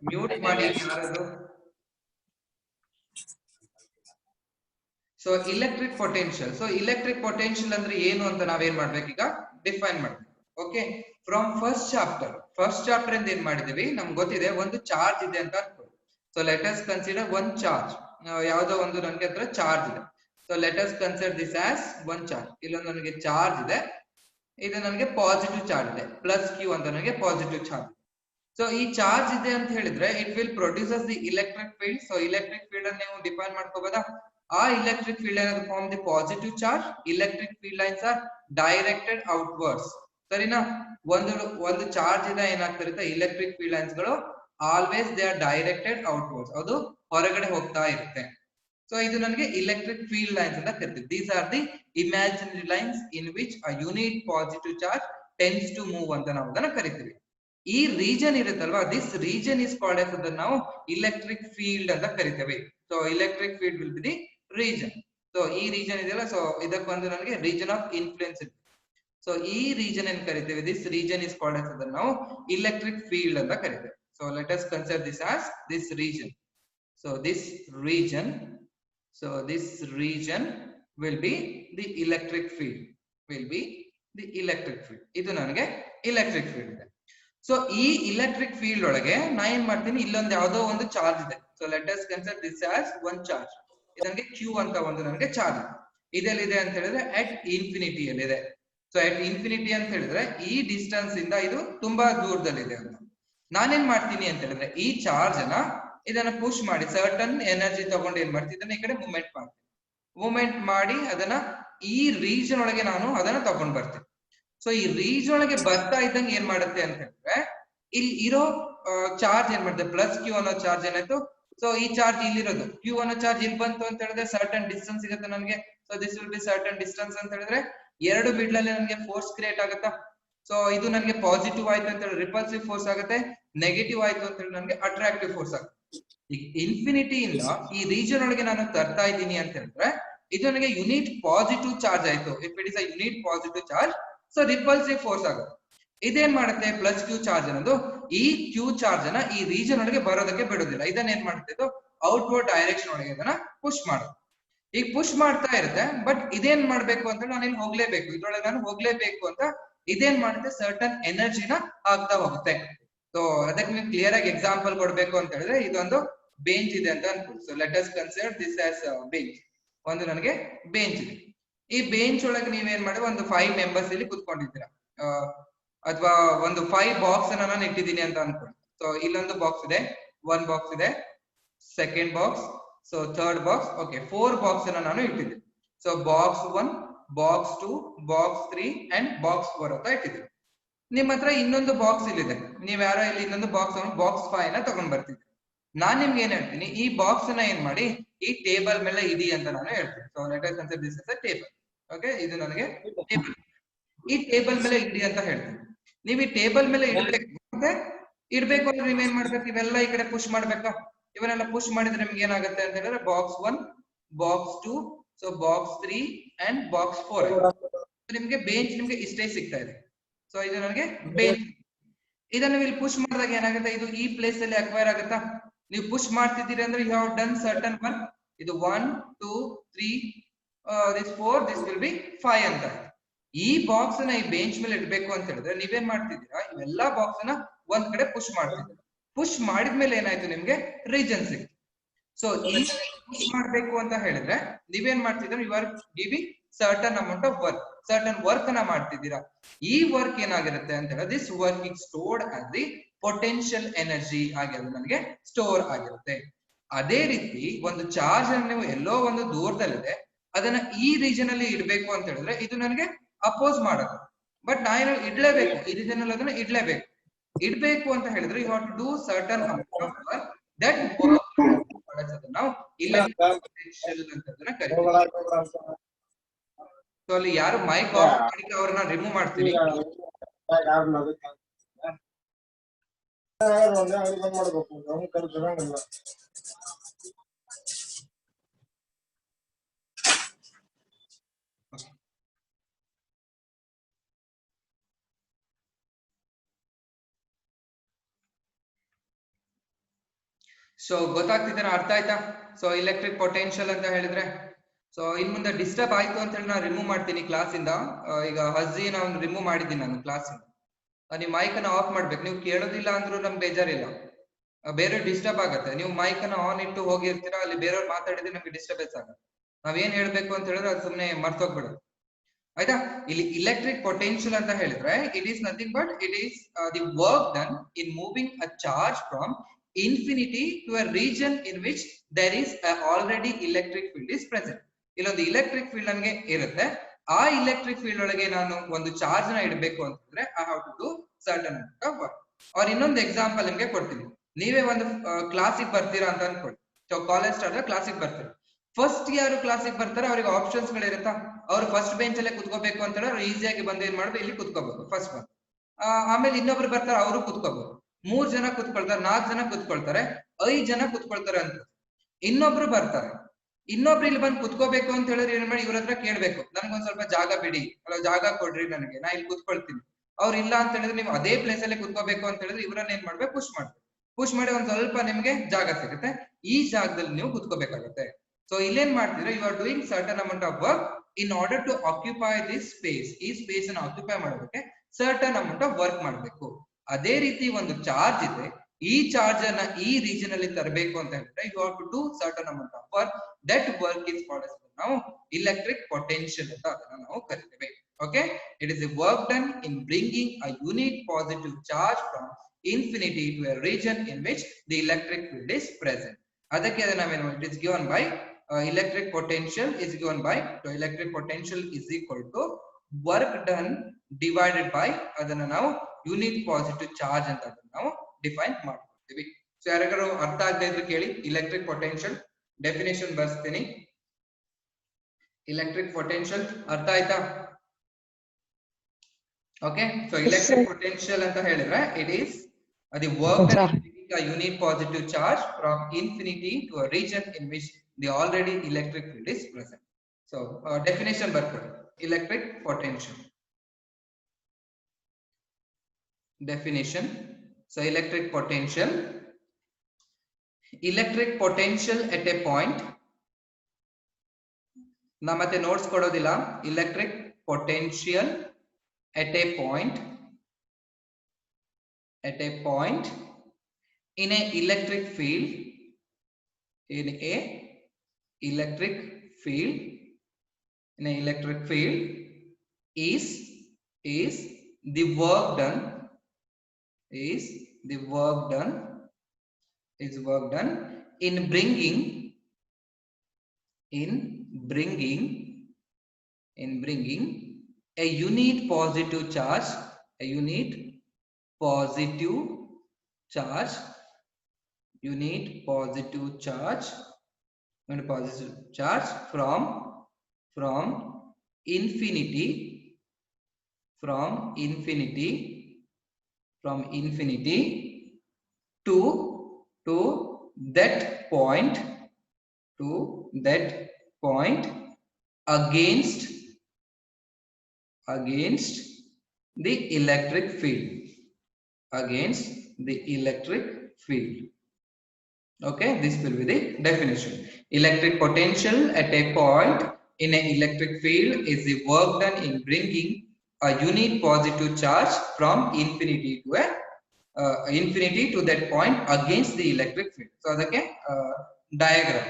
mute ಮಾಡಿ ಯಾರದು. So electric potential, so electric potential ಅಂದ್ರೆ ಏನು ಅಂತ ನಾವೇನ್ ಮಾಡ್ಬೇಕು, ಈಗ ಡಿಫೈನ್ ಮಾಡ್ಬೇಕು. ಓಕೆ, ಫ್ರಮ್ ಫಸ್ಟ್ ಚಾಪ್ಟರ್ ಇಂದ ಏನ್ ಮಾಡಿದೀವಿ, ನಮ್ಗೆ ಗೊತ್ತಿದೆ ಒಂದು ಚಾರ್ಜ್ ಇದೆ ಅಂತ ಅನ್ಕೊಳ್ಳಿ. So let us consider one charge, ಯಾವ್ದೋ ಒಂದು ನನಗೆ ಹತ್ರ ಚಾರ್ಜ್ ಇದೆ. So let us consider this as one charge. ಇಲ್ಲೊಂದು ನನಗೆ ಚಾರ್ಜ್ ಇದೆ, ಇದು ನನಗೆ ಪಾಸಿಟಿವ್ ಚಾರ್ಜ್ ಇದೆ, ಪ್ಲಸ್ ಕ್ಯೂ ಅಂತ ನನಗೆ ಪಾಸಿಟಿವ್ ಚಾರ್ಜ್. ಸೊ ಈ ಚಾರ್ಜ್ ಇದೆ ಅಂತ ಹೇಳಿದ್ರೆ it will produces the electric field. So electric field ಅನ್ನು ನೀವು ಡಿಫೈನ್ ಮಾಡ್ಕೋಬಹುದಾ? ಆ ಎಲೆಕ್ಟ್ರಿಕ್ ಫೀಲ್ಡ್ ಏನಾದ್ರು form the positive charge. Electric field lines R directed outwards. ಸರಿನಾ? ಒಂದು ಚಾರ್ಜ್ ಇದೆ ಏನಾಗ್ತಿರುತ್ತೆ, ಎಲೆಕ್ಟ್ರಿಕ್ ಫೀಲ್ಡ್ ಲೈನ್ಸ್ ಗಳು always they are directed outwards, ಅದು ಹೊರಗಡೆ ಹೋಗ್ತಾ ಇರುತ್ತೆ. ಸೊ ಇದು ನನಗೆ ಎಲೆಕ್ಟ್ರಿಕ್ ಫೀಲ್ಡ್ ಲೈನ್ಸ್ ಅಂತ ಕರಿತೀವಿ. These are the imaginary lines in which a unit positive charge tends to move ಅಂತ ನಾವು ಅದನ್ನ ಕರಿತೀವಿ. ಈ ರೀಜನ್ ಇರುತ್ತಲ್ವಾ, this region is called as ಅದನ್ನ ನಾವು ಎಲೆಕ್ಟ್ರಿಕ್ ಫೀಲ್ಡ್ ಅಂತ ಕರಿತೇವೆ. So electric field will be the region. So ಈ ರೀಜನ್ ಇದೆಯಲ್ಲ, ಸೊ ಇದಕ್ಕೆ ಬಂದು ನನಗೆ ರೀಜನ್ ಆಫ್ ಇನ್ಫ್ಲುಯೆನ್ಸ್ ಇದೆ. ಸೊ ಈ ರೀಜನ್ ಏನ್ ಕರಿತೇವೆ, this region is called as ಅದನ್ನ ನಾವು ಇಲೆಕ್ಟ್ರಿಕ್ ಫೀಲ್ಡ್ ಅಂತ ಕರಿತೇವೆ. So let us consider this as this region. So this region, so this region will be the electric field, will be the electric field. ಇದು ನನಗೆ electric field ಇದೆ. So ಈ electric field ಒಳಗೆ ನಾ ಏನ್ ಮಾಡ್ತೀನಿ, ಇಲ್ಲೊಂದು ಯಾವುದೋ ಒಂದು ಚಾರ್ಜ್ ಇದೆ. So let us consider this as one charge. ಇದಕ್ಕೆ Q ಅಂತ ಒಂದು ನನಗೆ ಚಾರ್ಜ್ ಇದೆಲ್ಲಿದೆ ಅಂತ ಹೇಳಿದ್ರೆ at infinity ಅಲ್ಲಿದೆ. ಸೊ at infinity ಅಂತ ಹೇಳಿದ್ರೆ ಈ ಡಿಸ್ಟೆನ್ಸ್ ಇಂದ ಇದು ತುಂಬಾ ದೂರದಲ್ಲಿದೆ ಅಂತ. ನಾನೇನ್ ಮಾಡ್ತೀನಿ ಅಂತ ಹೇಳಿದ್ರೆ ಈ ಚಾರ್ಜ್ ಅನ್ನ ಇದನ್ನ ಪುಷ್ ಮಾಡಿ ಸರ್ಟನ್ ಎನರ್ಜಿ ತಗೊಂಡು ಏನ್ ಮಾಡ್ತೀನಿ, ಇದನ್ನ ಈ ಕಡೆ ಮೂವ್ಮೆಂಟ್ ಮಾಡ್ತೀನಿ. ಮೂವ್ಮೆಂಟ್ ಮಾಡಿ ಅದನ್ನ ಈ ರೀಜನ್ ಒಳಗೆ ನಾನು ಅದನ್ನ ತಗೊಂಡ್ ಬರ್ತೀನಿ. ಸೊ ಈ ರೀಜನ್ ಒಳಗೆ ಬರ್ತಾ ಇದ್ದಂಗೆ ಏನ್ ಮಾಡುತ್ತೆ ಅಂತ ಹೇಳಿದ್ರೆ ಇಲ್ಲಿ ಇರೋ ಚಾರ್ಜ್ ಏನ್ ಮಾಡುತ್ತೆ, ಪ್ಲಸ್ ಕ್ಯೂ ಅನ್ನೋ ಚಾರ್ಜ್ ಏನಾಯ್ತು. ಸೊ ಈ ಚಾರ್ಜ್ ಇಲ್ಲಿರೋದು ಕ್ಯೂ ಅನ್ನೋ ಚಾರ್ಜ್ ಇಲ್ಲಿ ಬಂತು ಅಂತ ಹೇಳಿದ್ರೆ ಸರ್ಟನ್ ಡಿಸ್ಟೆನ್ಸ್ ಸಿಗುತ್ತೆ ನನಗೆ. So this will B certain distance ಅಂತ ಹೇಳಿದ್ರೆ ಎರಡು ಮಿಡ್ಲ್ ಅಲ್ಲಿ ನನಗೆ ಫೋರ್ಸ್ ಕ್ರಿಯೇಟ್ ಆಗುತ್ತಾ. ಸೊ ಇದು ನನಗೆ ಪಾಸಿಟಿವ್ ಆಯ್ತು ಅಂತ ಹೇಳಿ ರಿಪಲ್ಸಿವ್ ಫೋರ್ಸ್ ಆಗುತ್ತೆ, ನೆಗೆಟಿವ್ ಆಯ್ತು ಅಂತ ಹೇಳಿ ನನಗೆ ಅಟ್ರಾಕ್ಟಿವ್ ಫೋರ್ಸ್ ಆಗುತ್ತೆ. ಈಗ ಇನ್ಫಿನಿಟಿ ಇಂದ ಈ ರೀಜನ್ ಒಳಗೆ ನಾನು ತರ್ತಾ ಇದ್ದೀನಿ ಅಂತ ಹೇಳಿದ್ರೆ ಇದು ನನಗೆ ಯೂನಿಟ್ ಪಾಸಿಟಿವ್ ಚಾರ್ಜ್ ಆಯ್ತು. If it is a unit positive charge, so repulsive force ಆಗುತ್ತೆ. ಇದೇನ್ ಮಾಡುತ್ತೆ, ಪ್ಲಸ್ ಕ್ಯೂ ಚಾರ್ಜ್ ಅನ್ನೋದು ಈ ಕ್ಯೂ ಚಾರ್ಜ್ ಅನ್ನ ಈ ರೀಜನ್ ಒಳಗೆ ಬರೋದಕ್ಕೆ ಬಿಡೋದಿಲ್ಲ. ಇದನ್ನ ಏನ್ ಮಾಡುತ್ತೆ, ಇದು ಔಟ್ವರ್ಡ್ ಡೈರೆಕ್ಷನ್ ಒಳಗೆ ಇದನ್ನ ಪುಷ್ ಮಾಡುತ್ತೆ. ಈಗ ಪುಷ್ ಮಾಡ್ತಾ ಇರುತ್ತೆ, ಬಟ್ ಇದೇನ್ ಮಾಡ್ಬೇಕು ಅಂತ ನಾನು ಇಲ್ಲಿ ಹೋಗ್ಲೇಬೇಕು, ಇದ್ರೊಳಗೆ ನಾನು ಹೋಗ್ಲೇಬೇಕು ಅಂತ ಇದೇನ್ ಮಾಡುತ್ತೆ, ಸರ್ಟನ್ ಎನರ್ಜಿನ ಆಗ್ತಾ ಹೋಗುತ್ತೆ. ಸೊ ಅದಕ್ಕೆ ನೀವು ಕ್ಲಿಯರ್ ಆಗಿ ಎಕ್ಸಾಂಪಲ್ ಕೊಡ್ಬೇಕು ಅಂತ ಹೇಳಿದ್ರೆ ಇದೊಂದು ಬೆಂಚ್ ಇದೆ ಅಂತ ಅನ್ಕೊಳ್ಳಿ. So let us consider this as bench. ಒಂದು ನನಗೆ ಬೆಂಚ್ ಇದೆ. ಈ ಬೆಂಚ್ ಒಳಗೆ ನೀವೇನ್ ಮಾಡಿ ಒಂದು 5 ಮೆಂಬರ್ಸ್ ಇಲ್ಲಿ ಕುತ್ಕೊಂಡಿದ್ದೀರಾ, ಅಥವಾ ಒಂದು 5 ಬಾಕ್ಸ್ ಅನ್ನ ನಾನು ಇಟ್ಟಿದ್ದೀನಿ ಅಂತ ಅನ್ಕೊಳ್ಳಿ. ಸೊ ಇಲ್ಲೊಂದು ಬಾಕ್ಸ್ ಇದೆ, 1 ಬಾಕ್ಸ್ ಇದೆ, second box, so third box, okay 4 box ಅನ್ನ ನಾನು ಇಟ್ಟಿದ್ದೀನಿ. So box 1, box 2, box 3 and box 4 ಅಂತ ಇಟ್ಟಿದ್ದೀನಿ. ನಿಮ್ ಹತ್ರ ಇನ್ನೊಂದು ಬಾಕ್ಸ್ ಇಲ್ಲಿದೆ, ನೀವ್ ಯಾರೋ ಇಲ್ಲಿ ಇನ್ನೊಂದು ಬಾಕ್ಸ್ 5 ನ ತಗೊಂಡ್ ಬರ್ತಿದ್ರಿ. ನಾನ್ ನಿಮ್ಗೆ ಏನ್ ಹೇಳ್ತೀನಿ, ಈ ಬಾಕ್ಸ್ ನ ಏನ್ ಮಾಡಿ ಈ ಟೇಬಲ್ ಮೇಲೆ ಇಡಿ ಅಂತ ನಾನು ಹೇಳ್ತೀನಿ. So let us consider this as a table. Okay, ಇದು ನನಗೆ ಟೇಬಲ್, ಈ ಟೇಬಲ್ ಮೇಲೆ ಇಡಿ ಅಂತ ಹೇಳ್ತೀನಿ. ನೀವ್ ಈ ಟೇಬಲ್ ಮೇಲೆ ಇಡ್ಬೇಕು, ಮತ್ತೆ ಇಡ್ಬೇಕು ಅಂದ್ರೆ ನೀವ್ ಏನ್ ಮಾಡ್ಬೇಕು, ಇವೆಲ್ಲ ಈ ಕಡೆ ಪುಷ್ ಮಾಡ್ಬೇಕಾ. ಇವನ್ನೆಲ್ಲ ಪುಷ್ ಮಾಡಿದ್ರೆ ನಿಮ್ಗೆ ಏನಾಗುತ್ತೆ ಅಂತ ಹೇಳಿದ್ರೆ box 1, box 2, so box 3 and box 4. ನಿಮ್ಗೆ ಬೆಂಚ್ ನಿಮ್ಗೆ ಇಷ್ಟೇ ಸಿಗ್ತಾ ಇದೆ. ಸೊ ಇದು ನನಗೆ ಬೆಂಚ್. ಇದನ್ನು ಇಲ್ಲಿ ಪುಷ್ ಮಾಡಿದಾಗ ಏನಾಗುತ್ತೆ, ಇದು ಈ ಪ್ಲೇಸ್ ಅಲ್ಲಿ ಅಕ್ವೈರ್ ಆಗುತ್ತಾ. ನೀವು ಪುಷ್ ಮಾಡ್ತಿದ್ದೀರಿ ಅಂದ್ರೆ you have done certain work. ಇದು 1, 2, 3, this 4, this will be 5 ಅಂತ. ಈ ಬಾಕ್ಸ್ ನ ಈ ಬೆಂಚ್ ಮೇಲೆ ಇಡ್ಬೇಕು ಅಂತ ಹೇಳಿದ್ರೆ ನೀವೇನ್ ಮಾಡ್ತಿದ್ದೀರಾ, ಇವೆಲ್ಲಾ ಬಾಕ್ಸ್ ನ ಒಂದ್ ಕಡೆ ಪುಷ್ ಮಾಡ್ತಿದ್ದೀರಾ. ಪುಷ್ ಮಾಡಿದ್ಮೇಲೆ ಏನಾಯ್ತು, ನಿಮ್ಗೆ ರೀಜನ್ ಸಿಕ್ತು. ಸೊ ಈ ಪುಷ್ ಮಾಡ್ಬೇಕು ಅಂತ ಹೇಳಿದ್ರೆ ನೀವೇನ್ ಮಾಡ್ತಿದ್ದೀರಾ, you are giving certain amount of work, certain work ಅನ್ನ ಮಾಡ್ತಿದ್ದೀರಾ. ಈ ವರ್ಕ್ ಏನಾಗಿರುತ್ತೆ ಅಂತ ಹೇಳಿದ್ರೆ this work is stored as the potential energy ಆಗಿ ಅದು ನನಗೆ ಸ್ಟೋರ್ ಆಗಿರುತ್ತೆ. ಅದೇ ರೀತಿ ಒಂದು ಚಾರ್ಜ್ ಅನ್ನು ನೀವು ಎಲ್ಲೋ ಒಂದು ದೂರದಲ್ಲಿದೆ, ಅದನ್ನ ಈ ರೀಜನ್ ಅಲ್ಲಿ ಇಡ್ಬೇಕು ಅಂತ ಹೇಳಿದ್ರೆ ಇದು ನನಗೆ ಅಪೋಸ್ ಮಾಡೋದು. ಬಟ್ ನಾನು ಇಡ್ಲೇಬೇಕು, ಈ ರೀಜನ್ ಅಲ್ಲಿ ಅದನ್ನ ಇಡ್ಲೇಬೇಕು. ಇಡ್ಬೇಕು ಅಂತ ಹೇಳಿದ್ರೆ you have to do certain amount of work that ನಾವು ಪೊಟೆನ್ಶಿಯಲ್ ಅಂತ ಅದನ್ನ ಕರೀತೀವಿ. ಸೊ ಅಲ್ಲಿ ಯಾರು ಮೈಕ್ ಆಫ್ ಮಾಡಿ ಅವ್ರನ್ನ ರಿಮೂವ್ ಮಾಡ್ತೀವಿ. ಸೊ ಗೊತ್ತಾಗ್ತಿದ್ದೇನೆ, ಅರ್ಥ ಆಯ್ತಾ. ಸೊ ಎಲೆಕ್ಟ್ರಿಕ್ ಪೊಟೆನ್ಶಿಯಲ್ ಅಂತ ಹೇಳಿದ್ರೆ, ಸೊ ಇನ್ ಮುಂದೆ ಡಿಸ್ಟರ್ಬ್ ಆಯ್ತು ಅಂತ ಹೇಳಿ ನಾನು ರಿಮೂವ್ ಮಾಡ್ತೀನಿ ಕ್ಲಾಸ್ ಇಂದ. ಈಗ ಹಜಿ ನಾನು ರಿಮೂವ್ ಮಾಡಿದ್ದೀನಿ ನಾನು ಕ್ಲಾಸ್ ಇಂದ. ನೀವು ಮೈಕ್ ಅನ್ನ ಆಫ್ ಮಾಡ್ಬೇಕು. ನೀವು ಕೇಳೋದಿಲ್ಲ ಅಂದ್ರೂ ನಮ್ಗೆ ಬೇಜಾರಿಲ್ಲ, ಬೇರೆ ಡಿಸ್ಟರ್ಬ್ ಆಗುತ್ತೆ. ನೀವು ಮೈಕ್ ಅನ್ನ ಆನ್ ಇಟ್ಟು ಹೋಗಿರ್ತೀರಾ, ಅಲ್ಲಿ ಬೇರೆಯವ್ರು ಮಾತಾಡಿದ್ರೆ ನಮ್ಗೆ ಡಿಸ್ಟರ್ಬೆನ್ಸ್ ಆಗುತ್ತೆ. ನಾವೇನ್ ಹೇಳ್ಬೇಕು ಅಂತ ಹೇಳಿದ್ರೆ ಅದು ಸುಮ್ಮನೆ ಮರ್ತೋಗ್ಬಿಡುತ್ತೆ, ಆಯ್ತಾ. ಇಲ್ಲಿ ಎಲೆಕ್ಟ್ರಿಕ್ ಪೊಟೆನ್ಶಿಯಲ್ ಅಂತ ಹೇಳಿದ್ರೆ it is nothing but it is the work done in moving a charge from infinity to a region in which there is already electric field is present. ಇಲ್ಲೊಂದು electric field ನನಗೆ ಇರುತ್ತೆ, ಆ electric field ಒಳಗೆ ನಾನು ಒಂದು charge ನ ಇಡಬೇಕು ಅಂತಂದ್ರೆ I have to do certain amount of work. or ಇನ್ನೊಂದು ಎಕ್ಸಾಂಪಲ್ ನಿಮ್ಗೆ ಕೊಡ್ತೀನಿ. ನೀವೇ ಒಂದು ಕ್ಲಾಸಿಗೆ ಬರ್ತೀರಾ ಅಂತ ಅನ್ಕೊಳ್ಳಿ. ಸೊ ಕಾಲೇಜ್ ಸ್ಟಾರ್ಟ್ ಕ್ಲಾಸಿಗೆ ಬರ್ತೀರಾ. ಫಸ್ಟ್ ಯಾರು ಕ್ಲಾಸಿಗೆ ಬರ್ತಾರೆ ಅವ್ರಿಗೆ ಆಪ್ಷನ್ಸ್ ಗಳಿರುತ್ತಾ, ಅವ್ರು ಫಸ್ಟ್ ಬೆಂಚ್ ಅಲ್ಲೇ ಕುತ್ಕೋಬೇಕು ಅಂತ ಹೇಳಿದ್ರೆ ಅವ್ರು ಈಸಿಯಾಗಿ ಬಂದು ಏನ್ ಮಾಡ್ಬೇಕು, ಇಲ್ಲಿ ಕುತ್ಕೋಬೇಕು ಫಸ್ಟ್ ಬಂದು. ಆಮೇಲೆ ಇನ್ನೊಬ್ರು ಬರ್ತಾರೆ, ಅವರು ಕುತ್ಕೋಬಹುದು. 3 ಜನ ಕುತ್ಕೊಳ್ತಾರೆ, 4 ಜನ ಕುತ್ಕೊಳ್ತಾರೆ, 5 ಜನ ಕುತ್ಕೊಳ್ತಾರೆ ಅಂತ. ಇನ್ನೊಬ್ರು ಬರ್ತಾರೆ, ಇನ್ನೊಬ್ರು ಇಲ್ಲಿ ಬಂದು ಕುತ್ಕೋಬೇಕು ಅಂತ ಹೇಳಿದ್ರೆ ಏನ್ ಮಾಡಿ ಇವ್ರ ಹತ್ರ ಕೇಳ್ಬೇಕು, ನನ್ಗೊಂದ್ ಸ್ವಲ್ಪ ಜಾಗ ಬಿಡಿ, ಅಲ್ಲ ಜಾಗ ಕೊಡ್ರಿ ನನಗೆ, ನಾ ಇಲ್ಲಿ ಕುತ್ಕೊಳ್ತೀನಿ. ಅವ್ರು ಇಲ್ಲ ಅಂತ ಹೇಳಿದ್ರೆ ನೀವು ಅದೇ ಪ್ಲೇಸ್ ಅಲ್ಲಿ ಕುತ್ಕೋಬೇಕು ಅಂತ ಹೇಳಿದ್ರೆ ಇವರನ್ನ ಏನ್ ಮಾಡ್ಬೇಕು, ಪುಷ್ ಮಾಡ್ಬೇಕು. ಪುಷ್ ಮಾಡಿ ಒಂದ್ ಸ್ವಲ್ಪ ನಿಮ್ಗೆ ಜಾಗ ಸಿಗುತ್ತೆ, ಈ ಜಾಗದಲ್ಲಿ ನೀವು ಕುತ್ಕೋಬೇಕಾಗುತ್ತೆ. ಸೊ ಇಲ್ಲೇನ್ ಮಾಡ್ತೀರಾ, you are doing certain amount of work in order to occupy this space. ಈ ಸ್ಪೇಸ್ ಅನ್ನು ಆಕ್ಯುಪೈ ಮಾಡೋದಕ್ಕೆ ಸರ್ಟನ್ ಅಮೌಂಟ್ ಆಫ್ ವರ್ಕ್ ಮಾಡಬೇಕು. ಅದೇ ರೀತಿ ಒಂದು ಚಾರ್ಜ್ ಇದೆ, ಈ ಚಾರ್ಜ್ ಅನ್ನ ಈ ರೀಜನ್ ಅಲ್ಲಿ ತರಬೇಕು ಅಂತ ಹೇಳಿದ್ರೆ you have to do certain amount of work. That work is called as ನಾವು electric potential ಅಂತ ಅದನ್ನ ನಾವು ಕರಿತೇವೆ. Okay, it is a work done in bringing a unit positive charge from infinity to a region in which the electric field is present. ಅದಕ್ಕೆ ಅದನ್ನ ನಾವೇನು, it is given by electric potential is given by, so electric potential is equal to work done divided by ಅದನ್ನ ನಾವು unit positive charge ಅಂತ ಅದನ್ನ ನಾವು define ಮಾಡ್ಕೊಳ್ತೀವಿ. So ಯಾರಿಗಾರು ಅರ್ಥ ಆಗದೆ ಇದ್ರೆ ಕೇಳಿ, ಇಲೆಕ್ಟ್ರಿಕ್ ಪೊಟೆನ್ಷಿಯಲ್ ಡೆಫಿನೇಷನ್ ಬರ್ಸ್ತೀನಿ. ಇಲೆಕ್ಟ್ರಿಕ್ ಪೊಟೆನ್ಷಿಯಲ್ ಅರ್ಥ ಆಯ್ತಾ? ಓಕೆ, ಸೊ ಇಲೆಕ್ಟ್ರಿಕ್ ಪೊಟೆನ್ಷಿಯಲ್ ಅಂತ ಹೇಳಿದ್ರೆ it is the work done in bringing a unit positive charge from infinity to a region in which the already electric field is present. So definition ಬರ್ಕೊಳ್ಳಿ, electric potential definition. So electric potential at a point, ನಾ ಮತ್ತೆ notes ಕೊಡೋದಿಲ್ಲ. electric potential at a point in a electric field, in a electric field is the work done in bringing a unit positive charge from infinity to that point against the electric field. Okay, this will be the definition. Electric potential at a point in an electric field is the work done in bringing a unit positive charge from infinity to that point against the electric field. So ಅದಕ್ಕೆ diagram.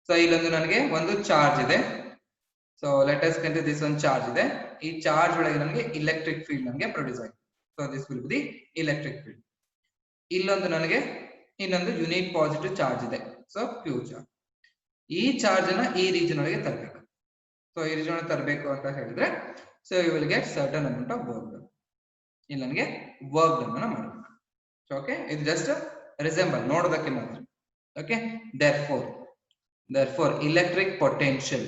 So ಇಲ್ಲೊಂದು ನನಗೆ ಒಂದು charge ಇದೆ. So let us consider this one charge ಇದೆ. ಈ charge ಒಳಗೆ ನನಗೆ electric field ನನಗೆ ಪ್ರೊಡ್ಯೂಸ್ ಆಗಿದೆ. So this will be the electric field. ಇಲ್ಲೊಂದು ನನಗೆ ಇನ್ನೊಂದು ಯೂನಿಟ್ ಪಾಸಿಟಿವ್ ಚಾರ್ಜ್ ಇದೆ. So Q charge. ಈ ಚಾರ್ಜ್ ಅನ್ನ ಈ ರೀಜನ್ ಒಳಗೆ ತರಬೇಕು. ಸೊ ಈ ರೀಜನ್ ಒಳಗೆ ತರಬೇಕು ಅಂತ ಹೇಳಿದ್ರೆ so you will get certain amount of work done. ಇಲ್ಲಿ ನನಗೆ ವರ್ಕ್ ಡನ್ ಅನ್ನ ಮಾಡಬೇಕು. ಓಕೆ, ಇದು ಜಸ್ಟ್ ರಿಸೆಂಬಲ್, ನೋಡೋದಕ್ಕೆ ಮಾತ್ರ. Okay, therefore electric potential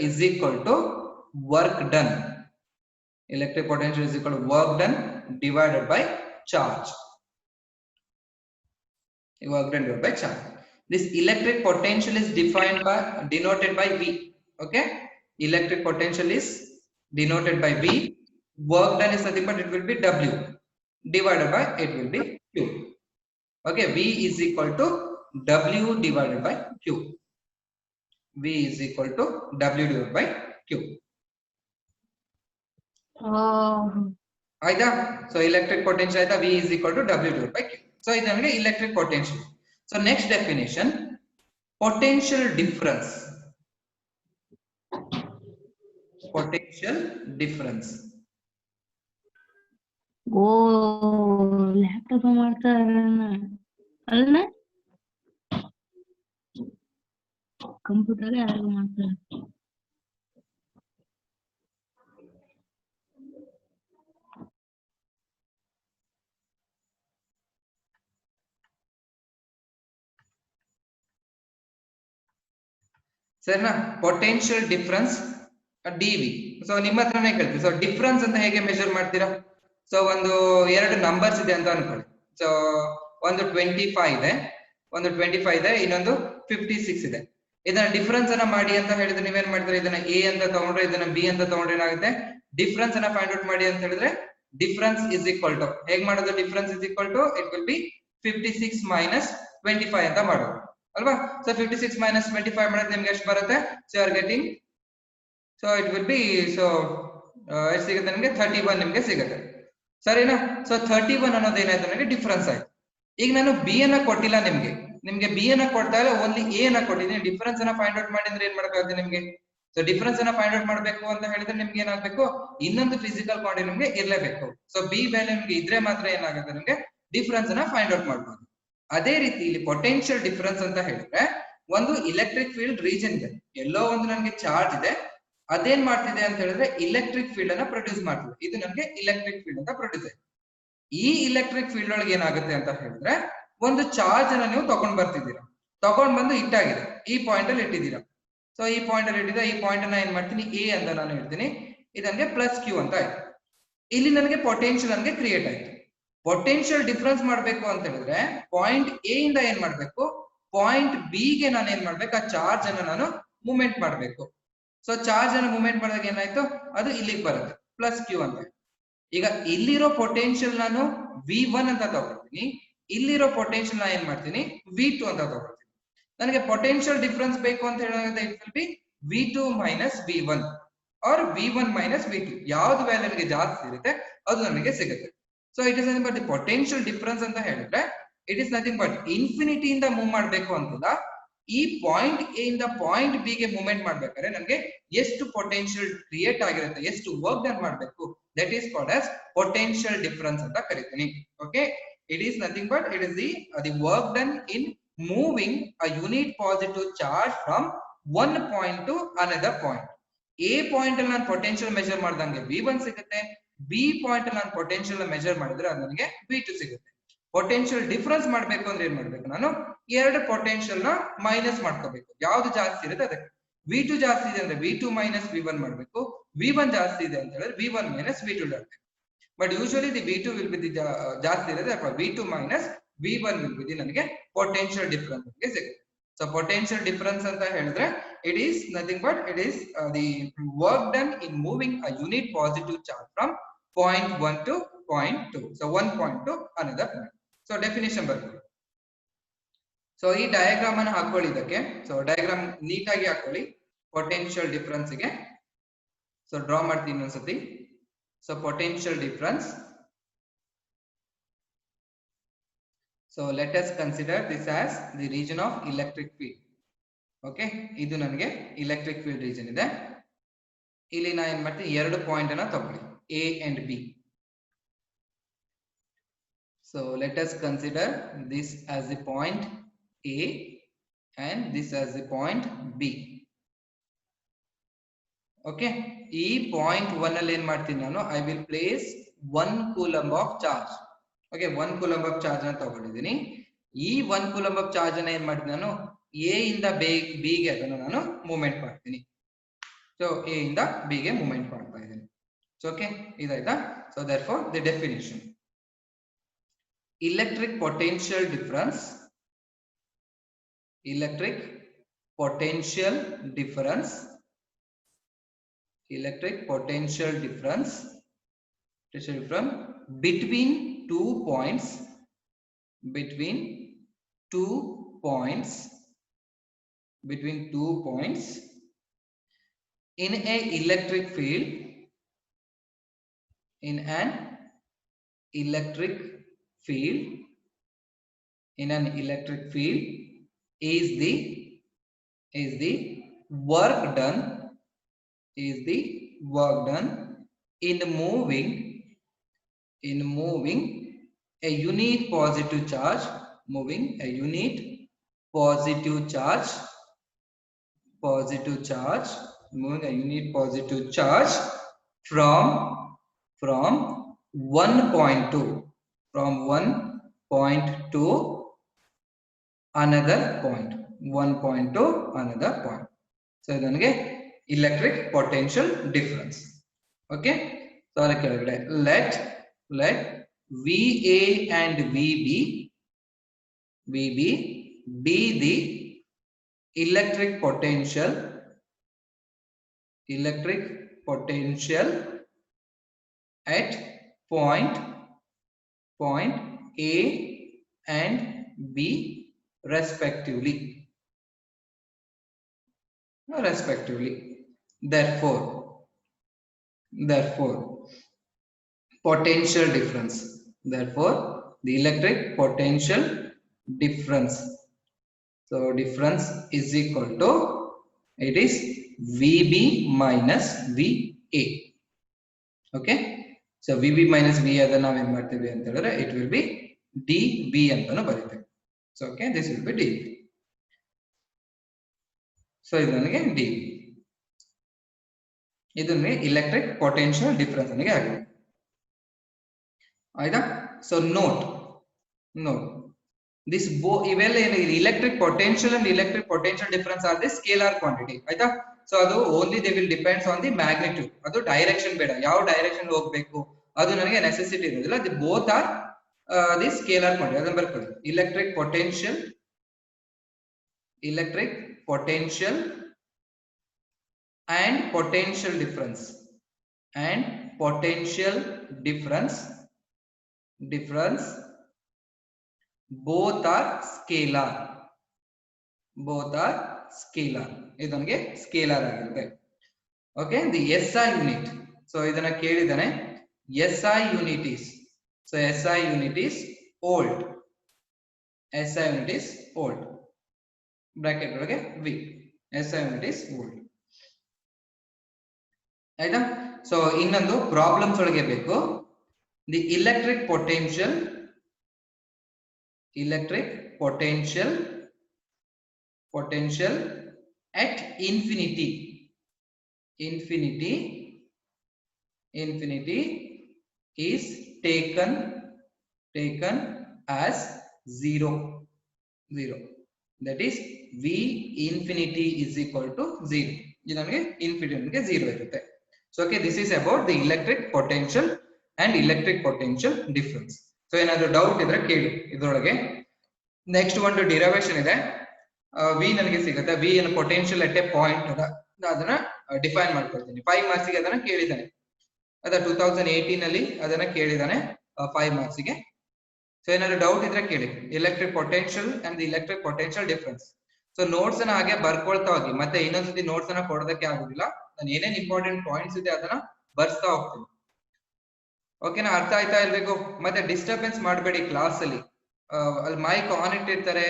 is equal to work done. Electric potential is equal to work done divided by charge. This electric potential is denoted by V. Okay, electric potential is denoted by V. Work done is nothing but it will be W divided by it will be Q. Okay, V is equal to W divided by Q. V is equal to W divided by Q. ಆಯ್ತಾ? So electric potential ಆಯ್ತಾ, V is equal to W divided by Q. So ಇದು ನಮಗೆ electric potential. So next definition, potential difference. ಓ laptop ಮಾಡ್ತಾರಣ್ಣ ಅಲ್ಲ, computer ಯಾರು ಮಾಡ್ತಾರೆ? ಸರಿನಾ? Potential difference D V. So ನಿಮ್ಮ ಹತ್ರನೇ ಕೇಳ್ತೀವಿ. ಸೊ ಡಿಫರೆನ್ಸ್ ಅಂತ ಹೇಗೆ ಮೆಜರ್ ಮಾಡ್ತೀರಾ? ಸೊ ಒಂದು ಎರಡು ನಂಬರ್ಸ್ ಇದೆ ಅಂತ ಅನ್ಕೊಳ್ಳಿ. ಸೊ ಒಂದು 25 ಇದೆ, ಒಂದು 25 ಇದೆ, ಇನ್ನೊಂದು 56 ಇದೆ. ಇದನ್ನ ಡಿಫರೆನ್ಸ್ ಅನ್ನ ಮಾಡಿ ಅಂತ ಹೇಳಿದ್ರೆ ನೀವೇನ್ ಮಾಡ್ತೀರಾ, ಇದನ್ನ ಎ ಅಂತ ತಗೊಂಡ್ರೆ ಇದನ್ನ ಬಿ ಅಂತ ತಗೊಂಡ್ರೆ ಏನಾಗುತ್ತೆ, ಡಿಫರೆನ್ಸ್ ಅನ್ನ ಫೈಂಡ್ ಔಟ್ ಮಾಡಿ ಅಂತ ಹೇಳಿದ್ರೆ ಡಿಫರೆನ್ಸ್ ಇಸ್ ಈಕ್ವಲ್ ಟು ಹೇಗ್ ಮಾಡೋದು, difference is equal to it will be 56 minus 25 ಅಂತ ಮಾಡೋದು ಅಲ್ವಾ. ಸೊ 56 ಮೈನಸ್ 25 ಮಾಡಿದ್ರೆ ನಿಮ್ಗೆ ಎಷ್ಟು ಬರುತ್ತೆ, so you are getting, so it will be, so ಎಷ್ಟು ಸಿಗುತ್ತೆ ನಿಮ್ಗೆ 31 ನಿಮ್ಗೆ ಸಿಗುತ್ತೆ, ಸರಿನಾ. ಸೊ 31 ಅನ್ನೋದು ಏನಾಯ್ತು ನನಗೆ ಡಿಫರೆನ್ಸ್ ಆಯ್ತು. ಈಗ ನಾನು ಬಿ ಅನ್ನ ಕೊಟ್ಟಿಲ್ಲ ನಿಮ್ಗೆ ಬಿ ಅನ್ನ ಕೊಡ್ತಾ ಇಲ್ಲ, ಓನ್ಲಿ ಎ ಅನ್ನ ಕೊಟ್ಟಿದ್ದೀನಿ. ಡಿಫರೆನ್ಸ್ ಅನ್ನ ಫೈಂಡ್ ಔಟ್ ಮಾಡಿದ್ರೆ ಏನ್ ಮಾಡಬೇಕಾಗುತ್ತೆ ನಿಮ್ಗೆ, ಸೊ ಡಿಫರೆನ್ಸ್ ಅನ್ನ ಫೈಂಡ್ ಔಟ್ ಮಾಡ್ಬೇಕು ಅಂತ ಹೇಳಿದ್ರೆ ನಿಮ್ಗೆ ಏನಾಗಬೇಕು, ಇನ್ನೊಂದು ಫಿಸಿಕಲ್ ಕ್ವಾಂಟಿಟಿ ನಿಮ್ಗೆ ಇರ್ಲೇಬೇಕು. ಸೊ ಬಿ ವ್ಯಾಲ್ಯೂ ನಿಮ್ಗೆ ಇದ್ರೆ ಮಾತ್ರ ಏನಾಗುತ್ತೆ ನಿಮ್ಗೆ ಡಿಫರೆನ್ಸ್ ಅನ್ನ ಫೈಂಡ್ ಔಟ್ ಮಾಡ್ಬೋದು. ಅದೇ ರೀತಿ ಇಲ್ಲಿ ಪೊಟೆನ್ಶಿಯಲ್ ಡಿಫರೆನ್ಸ್ ಅಂತ ಹೇಳಿದ್ರೆ ಒಂದು ಇಲೆಕ್ಟ್ರಿಕ್ ಫೀಲ್ಡ್ ರೀಜನ್ ಇದೆ, ಎಲ್ಲೋ ಒಂದು ನನಗೆ ಚಾರ್ಜ್ ಇದೆ, ಅದೇನ್ ಮಾಡ್ತಿದೆ ಅಂತ ಹೇಳಿದ್ರೆ ಇಲೆಕ್ಟ್ರಿಕ್ ಫೀಲ್ಡ್ ಅನ್ನ ಪ್ರೊಡ್ಯೂಸ್ ಮಾಡ್ತಿದೆ. ಇದು ನನಗೆ ಇಲೆಕ್ಟ್ರಿಕ್ ಫೀಲ್ಡ್ ಅಂತ ಪ್ರೊಡ್ಯೂಸ್ ಆಯ್ತು. ಈ ಇಲೆಕ್ಟ್ರಿಕ್ ಫೀಲ್ಡ್ ಒಳಗೆ ಏನಾಗುತ್ತೆ ಅಂತ ಹೇಳಿದ್ರೆ ಒಂದು ಚಾರ್ಜ್ ಅನ್ನ ನೀವು ತಗೊಂಡ್ ಬರ್ತಿದ್ದೀರಾ, ತಗೊಂಡ್ ಬಂದು ಇಟ್ಟಾಗಿದೆ, ಈ ಪಾಯಿಂಟ್ ಅಲ್ಲಿ ಇಟ್ಟಿದ್ದೀರಾ. ಸೊ ಈ ಪಾಯಿಂಟ್ ಅಲ್ಲಿ ಇಟ್ಟಿದ್ರೆ ಈ ಪಾಯಿಂಟ್ ಅನ್ನ ಏನ್ ಮಾಡ್ತೀನಿ, ಎ ಅಂತ ನಾನು ಹೇಳ್ತೀನಿ, ಇದು ನನಗೆ ಪ್ಲಸ್ ಕ್ಯೂ ಅಂತ ಆಯ್ತು. ಇಲ್ಲಿ ನನಗೆ ಪೊಟೆನ್ಶಿಯಲ್ ನನಗೆ ಕ್ರಿಯೇಟ್ ಆಯ್ತು. ಪೊಟೆನ್ಶಿಯಲ್ ಡಿಫರೆನ್ಸ್ ಮಾಡ್ಬೇಕು ಅಂತ ಹೇಳಿದ್ರೆ ಪಾಯಿಂಟ್ ಎ ಇಂದ ಏನ್ ಮಾಡ್ಬೇಕು, ಪಾಯಿಂಟ್ ಬಿ ಗೆ ನಾನು ಏನ್ ಮಾಡ್ಬೇಕು, ಆ ಚಾರ್ಜ್ ಅನ್ನ ನಾನು ಮೂವ್ಮೆಂಟ್ ಮಾಡ್ಬೇಕು. ಸೊ ಚಾರ್ಜ್ ಅನ್ನು ಮೂವ್ಮೆಂಟ್ ಮಾಡಿದಾಗ ಏನಾಯ್ತು, ಅದು ಇಲ್ಲಿಗೆ ಬರುತ್ತೆ ಪ್ಲಸ್ ಕ್ಯೂ ಅಂತ. ಈಗ ಇಲ್ಲಿರೋ ಪೊಟೆನ್ಶಿಯಲ್ ನಾನು V1 ಅಂತ ತಗೊಳ್ತೀನಿ, ಇಲ್ಲಿರೋ ಪೊಟೆನ್ಶಿಯಲ್ ನಾನು ಏನ್ ಮಾಡ್ತೀನಿ V2 ಅಂತ ತಗೊಳ್ತೀನಿ. ನನಗೆ ಪೊಟೆನ್ಶಿಯಲ್ ಡಿಫರೆನ್ಸ್ ಬೇಕು ಅಂತ ಹೇಳಿದ್ರೆ it will be V2 minus V1 or V1 minus V2, ಯಾವ್ದು ವ್ಯಾಲ್ಯೂ ನನಗೆ ಜಾಸ್ತಿ ಇರುತ್ತೆ ಅದು ನನಗೆ ಸಿಗುತ್ತೆ. So it is nothing but the potential difference ಅಂತ ಹೇಳಿದ್ರೆ it is nothing but infinity ಇಂದ ಮೂವ್ ಮಾಡ್ಬೇಕು ಅಂತಲ್ಲ, ಈ ಪಾಯಿಂಟ್ ಎ ಇಂದ ಪಾಯಿಂಟ್ ಬಿ ಗೆ ಮೂವ್ಮೆಂಟ್ ಮಾಡ್ಬೇಕಾದ್ರೆ ನಮಗೆ ಎಷ್ಟು ಪೊಟೆನ್ಶಿಯಲ್ ಕ್ರಿಯೇಟ್ ಆಗಿರುತ್ತೆ, ಎಷ್ಟು ವರ್ಕ್ ಡನ್ ಮಾಡಬೇಕು, that is called as potential difference ಅಂತ ಕರಿತೀನಿ. Okay, it is nothing but it is the work done in moving a unit positive charge from one point to another point. A point ಅಲ್ಲಿ ನಾನು potential measure ಮಾಡ್ದಂಗೆ V1 ಸಿಗುತ್ತೆ, B point ಅಲ್ಲಿ ನಾನು potential measure ಮಾಡಿದ್ರೆ ಅದು ನನಗೆ V2 ಸಿಗುತ್ತೆ. ಪೊಟೆನ್ಶಿಯಲ್ ಡಿಫರೆನ್ಸ್ ಮಾಡ್ಬೇಕು ಅಂದ್ರೆ ಏನ್ ಮಾಡ್ಬೇಕು, ನಾನು ಎರಡು ಪೊಟೆನ್ಶಿಯಲ್ ನ ಮೈನಸ್ ಮಾಡ್ಕೋಬೇಕು, ಯಾವ್ದು ಜಾಸ್ತಿ ಇರುತ್ತೆ ಅದಕ್ಕೆ. V2 ಜಾಸ್ತಿ ಇದೆ ಅಂದ್ರೆ V2 ಮೈನಸ್ V1 ಮಾಡ್ಬೇಕು, V1 ಜಾಸ್ತಿ ಇದೆ ಅಂತ ಹೇಳಿದ್ರೆ V1 ಮೈನಸ್ V2 ಮಾಡ್ಬೇಕು. But usually the V2 will be the ಜಾಸ್ತಿ ಇರುತ್ತೆ, ಅಥವಾ V2 minus V1 will be the ನನಗೆ ಪೊಟೆನ್ಶಿಯಲ್ ಡಿಫರೆನ್ಸ್ ಸಿಗುತ್ತೆ. ಸೊ ಪೊಟೆನ್ಶಿಯಲ್ ಡಿಫರೆನ್ಸ್ ಅಂತ ಹೇಳಿದ್ರೆ it is nothing but it is the work done in moving a unit positive charge from point 1 to point 2. So one point to another point. So definition ಬರ್ತದೆ. ಸೊ ಈ diagram ಅನ್ನು ಹಾಕೊಳ್ಳಿ ಇದಕ್ಕೆ. So diagram ನೀಟಾಗಿ ಹಾಕೊಳ್ಳಿ ಪೊಟೆನ್ಶಿಯಲ್ ಡಿಫರೆನ್ಸ್ ಗೆ. So draw ಮಾಡ್ತೀನಿ ಇನ್ನೊಂದ್ಸತಿ. So potential difference. So let us consider this as the region of electric field. Okay, ಇದು ನನಗೆ ಇಲೆಕ್ಟ್ರಿಕ್ ಫೀಲ್ಡ್ ರೀಜನ್ ಇದೆ. ಇಲ್ಲಿ ನಾ ಏನ್ ಮಾಡ್ತೀನಿ, ಎರಡು ಪಾಯಿಂಟ್ ಅನ್ನ ತಗೊಳ್ಳಿ, A and B. So let us consider this as the point A and this as the point B. Okay, E point 1 ಅಲ್ಲಿ ಏನು ಮಾಡ್ತೀನಿ ನಾನು, I will place 1 coulomb of charge. Okay, 1 coulomb of charge ಅನ್ನು ತಗೊಂಡಿದ್ದೀನಿ. ಈ 1 coulomb of charge ಅನ್ನು ಏನು ಮಾಡ್ತೀನಿ ನಾನು, A ಇಂದ B ಗೆ ಅದನ್ನು ನಾನು ಮೂವ್ಮೆಂಟ್ ಮಾಡ್ತೀನಿ. So A ಇಂದ B ಗೆ ಮೂವ್ಮೆಂಟ್ ಮಾಡ್ತಾ ಇದ್ದೀನಿ. So okay, ಇದಾಯ್ತಾ. So therefore the definition. Electric potential difference, electric potential difference, electric potential difference between 2 points, between 2 points, between 2 points in a electric field, in an electric field, in an electric field is the work done, is the work done in moving a unit positive charge, moving a unit positive charge, moving a unit positive charge from one point to, from one point to another point, one point to another point. So idange electric potential difference. Okay, so let VA and VB VB be the electric potential at point A and B respectively. Therefore potential difference. Therefore, the electric potential difference. So difference is equal to, it is VB minus VA. Okay. So VB minus VA adana navu ಏನು ಮಾಡ್ತೀವಿ ಅಂತ ಹೇಳಿದ್ರೆ it will be DB ಅಂತಾನು ಬರೀತೀವಿ. So okay, this will be DB. So ಇದು ನನಗೆ DB. ಇದು ನನಗೆ electric potential difference ನನಗೆ ಆಗಿದೆ. ಆಯ್ತಾ? So note this ಇವೆಲ್ಲ ಏನಿದೆ, electric potential and electric potential difference are the scalar quantity. ಆಯ್ತಾ? So ಅದು only they will depends on the magnitude. ಅದು direction ಬೇಡ, ಯಾವ direction ಹೋಗಬೇಕು ಅದು ನನಗೆ necessity ಇರೋದಿಲ್ಲ. they both are the scalar quantity. ಅದನ್ನ ಬರ್ಕೊಳ್ಳಿ. electric potential and potential difference both are scalar. ಇದು ನನಗೆ ಸ್ಕೇಲಾರ್ ಆಗಿರುತ್ತೆ. Okay, the SI unit. So ಇದನ್ನ ಕೇಳಿದಾನೆ. SI unit is, so SI unit is volt. SI unit is volt. Bracket ಒಳಗೆ V. SI unit is volt. ಆಯ್ತಾ? So ಇನ್ನೊಂದು problems ಒಳಗೆ ಬೇಕು. The electric potential at infinity is taken as 0. That is V infinity is equal to 0. ಇದು ನಮಗೆ infinity 0 ಇರುತ್ತೆ. So okay, this is about the electric potential and electric potential difference. So ಏನಾದರೂ doubt ಇದ್ರೆ ಕೇಳಿ ಇದರೊಳಗೆ. Next ಒಂದು derivation ಇದೆ. V ನನಗೆ ಸಿಗುತ್ತೆ. V ಅನ್ನು ಪೊಟೆನ್ಶಿಯಲ್ ಅಟ್ ಎ ಪಾಯಿಂಟ್ ಅದನ್ನ ಡಿಫೈನ್ ಮಾಡ್ಕೊಳ್ತೀನಿ. 5 ಮಾರ್ಕ್ಸ್ ಗೆ ಅದನ್ನ ಕೇಳಿದಾನೆ. ಅದ 2018 ಅಲ್ಲಿ ಅದನ್ನ ಕೇಳಿದಾನೆ 5 ಮಾರ್ಕ್ಸ್ ಗೆ. ಸೊ ಏನಾದ್ರು ಡೌಟ್ ಇದ್ರೆ ಕೇಳಿ. Electric potential and the electric potential difference. So notes ಅನ್ನ ಹಾಗೆ ಬರ್ಕೊಳ್ತಾ ಹೋಗಿ, ಮತ್ತೆ ಇನ್ನೊಂದ್ಸತಿ ನೋಟ್ಸ್ ಅನ್ನ ಕೊಡೋದಕ್ಕೆ ಆಗುದಿಲ್ಲ. ನಾನು ಏನೇನ್ ಇಂಪಾರ್ಟೆಂಟ್ ಪಾಯಿಂಟ್ಸ್ ಇದೆ ಅದನ್ನ ಬರ್ಸ್ತಾ ಹೋಗ್ತೀನಿ. ಓಕೆನಾ? ಅರ್ಥ ಆಯ್ತಾ ಇರ್ಬೇಕು. ಮತ್ತೆ ಡಿಸ್ಟರ್ಬೆನ್ಸ್ ಮಾಡಬೇಡಿ ಕ್ಲಾಸ್ ಅಲ್ಲಿ. ಅಲ್ಲಿ ಮೈಕ್ ಆನ್ ಇಟ್ಟಿರ್ತಾರೆ,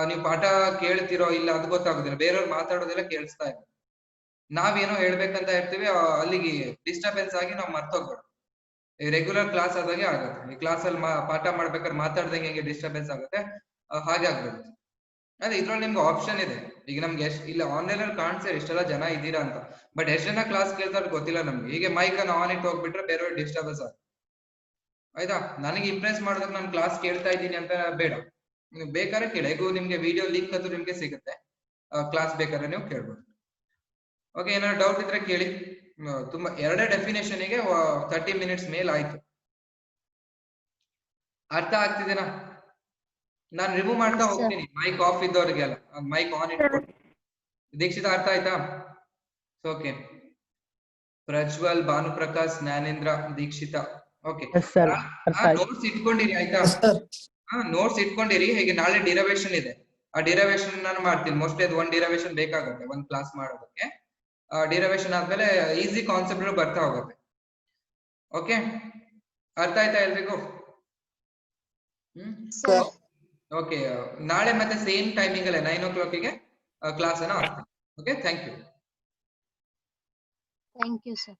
ನೀವು ಪಾಠ ಕೇಳ್ತಿರೋ ಇಲ್ಲ ಅದು ಗೊತ್ತಾಗುದಿಲ್ಲ, ಬೇರೆಯವ್ರು ಮಾತಾಡೋದೆಲ್ಲ ಕೇಳಿಸ್ತಾ ಇದೆ. ನಾವೇನೋ ಹೇಳ್ಬೇಕಂತ ಇರ್ತೀವಿ, ಅಲ್ಲಿಗೆ ಡಿಸ್ಟರ್ಬೆನ್ಸ್ ಆಗಿ ನಾವು ಮರ್ತೋಗ್ಬೇಡ. ರೆಗ್ಯುಲರ್ ಕ್ಲಾಸ್ ಆದಾಗೆ ಆಗುತ್ತೆ. ಈ ಕ್ಲಾಸ್ ಅಲ್ಲಿ ಪಾಠ ಮಾಡ್ಬೇಕಾದ್ರೆ ಮಾತಾಡ್ದಂಗೆ ಹೆಂಗೆ ಡಿಸ್ಟರ್ಬೆನ್ಸ್ ಆಗುತ್ತೆ ಹಾಗೆ ಆಗ್ಬಿಡುತ್ತೆ. ಅದೇ ಇದ್ರಲ್ಲಿ ನಿಮ್ಗೆ ಆಪ್ಷನ್ ಇದೆ. ಈಗ ನಮ್ಗೆ ಇಲ್ಲ ಆನ್ಲೈನ್ ಅಲ್ಲಿ ಕಾಣಿಸ್ತಾರೆ ಇಷ್ಟೆಲ್ಲ ಜನ ಇದ್ದೀರಾ ಅಂತ, ಬಟ್ ಎಷ್ಟು ಜನ ಕ್ಲಾಸ್ ಕೇಳ್ತಾರೆ ಗೊತ್ತಿಲ್ಲ ನಮ್ಗೆ. ಹೀಗೆ ಮೈಕ್ ಅನ್ನು ಆನ್ ಇಟ್ಟು ಹೋಗ್ಬಿಟ್ರೆ ಬೇರೆಯವ್ರ ಡಿಸ್ಟರ್ಬೆನ್ಸ್ ಆಗುತ್ತೆ. ಆಯ್ತಾ? ನನಗೆ ಇಂಪ್ರೆಸ್ ಮಾಡೋದಕ್ಕೆ ನಾನು ಕ್ಲಾಸ್ ಕೇಳ್ತಾ ಇದ್ದೀನಿ ಅಂತ ಬೇಡ. ನೀವು ಬೇಕಾದ್ರೆ ಕೇಳಿ. ಹೇಗೂ ನಿಮ್ಗೆ ವಿಡಿಯೋ ಲಿಂಕ್ ಅದು ನಿಮ್ಗೆ ಸಿಗುತ್ತೆ. ಕ್ಲಾಸ್ ಬೇಕಾದ್ರೆ ನೀವು ಕೇಳ್ಬೋದು. ಓಕೆ, ಏನಾದ್ರು ಡೌಟ್ ಇದ್ರೆ ಕೇಳಿ. ತುಂಬಾ ಎರಡೇ ಡೆಫಿನೇಷನ್ ಗೆ 30 ಮಿನಿಟ್ಸ್ ಮೇಲ್ ಆಯ್ತು. ಅರ್ಥ ಆಗ್ತಿದೆನಾ? ನಾನು ರಿಮೂವ್ ಮಾಡ್ತಾ ಹೋಗ್ತೀನಿ ಮೈಕ್ ಆಫ್ ಇದ್ದವ್ರಿಗೆಲ್ಲ. ಮೈಕ್ ಆನ್ ಇಟ್ಕೊಂಡು. ದೀಕ್ಷಿತ ಅರ್ಥ ಆಯ್ತಾ? Okay. Prajwal, Bhanuprakash, Jnanendra, Dikshita. Okay, notes ಇಟ್ಕೊಂಡಿರಿ ಆಯ್ತಾ? ನೋಟ್ಸ್ ಇಟ್ಕೊಂಡಿರಿ. ಹೇಗೆ ನಾಳೆ ಡಿರೈವೇಶನ್ ಇದೆ, ಆ ಡಿರೈವೇಶನ್ ನಾನು ಮಾಡ್ತೀನಿ. ಮೋಸ್ಟ್ಲಿ ಅದು 1 ಡಿರೈವೇಶನ್ ಬೇಕಾಗುತ್ತೆ ಒಂದು ಕ್ಲಾಸ್ ಮಾಡೋದಕ್ಕೆ. ಡಿರೈವೇಶನ್ ಆದ್ಮೇಲೆ ಈಸಿ ಕಾನ್ಸೆಪ್ಟ್ ಬರ್ತಾ ಹೋಗುತ್ತೆ. ಓಕೆ, ಅರ್ಥ ಆಯ್ತಾ ಎಲ್ರಿಗೂ? ಓಕೆ, ನಾಳೆ ಮತ್ತೆ ಸೇಮ್ ಟೈಮಿಂಗ್ ಅಲ್ಲೇ 9 o'clock ಗೆ ಕ್ಲಾಸ್ ಅನ್ನ ಆಗ್ತೀನಿ. Okay, thank you. Thank you, sir.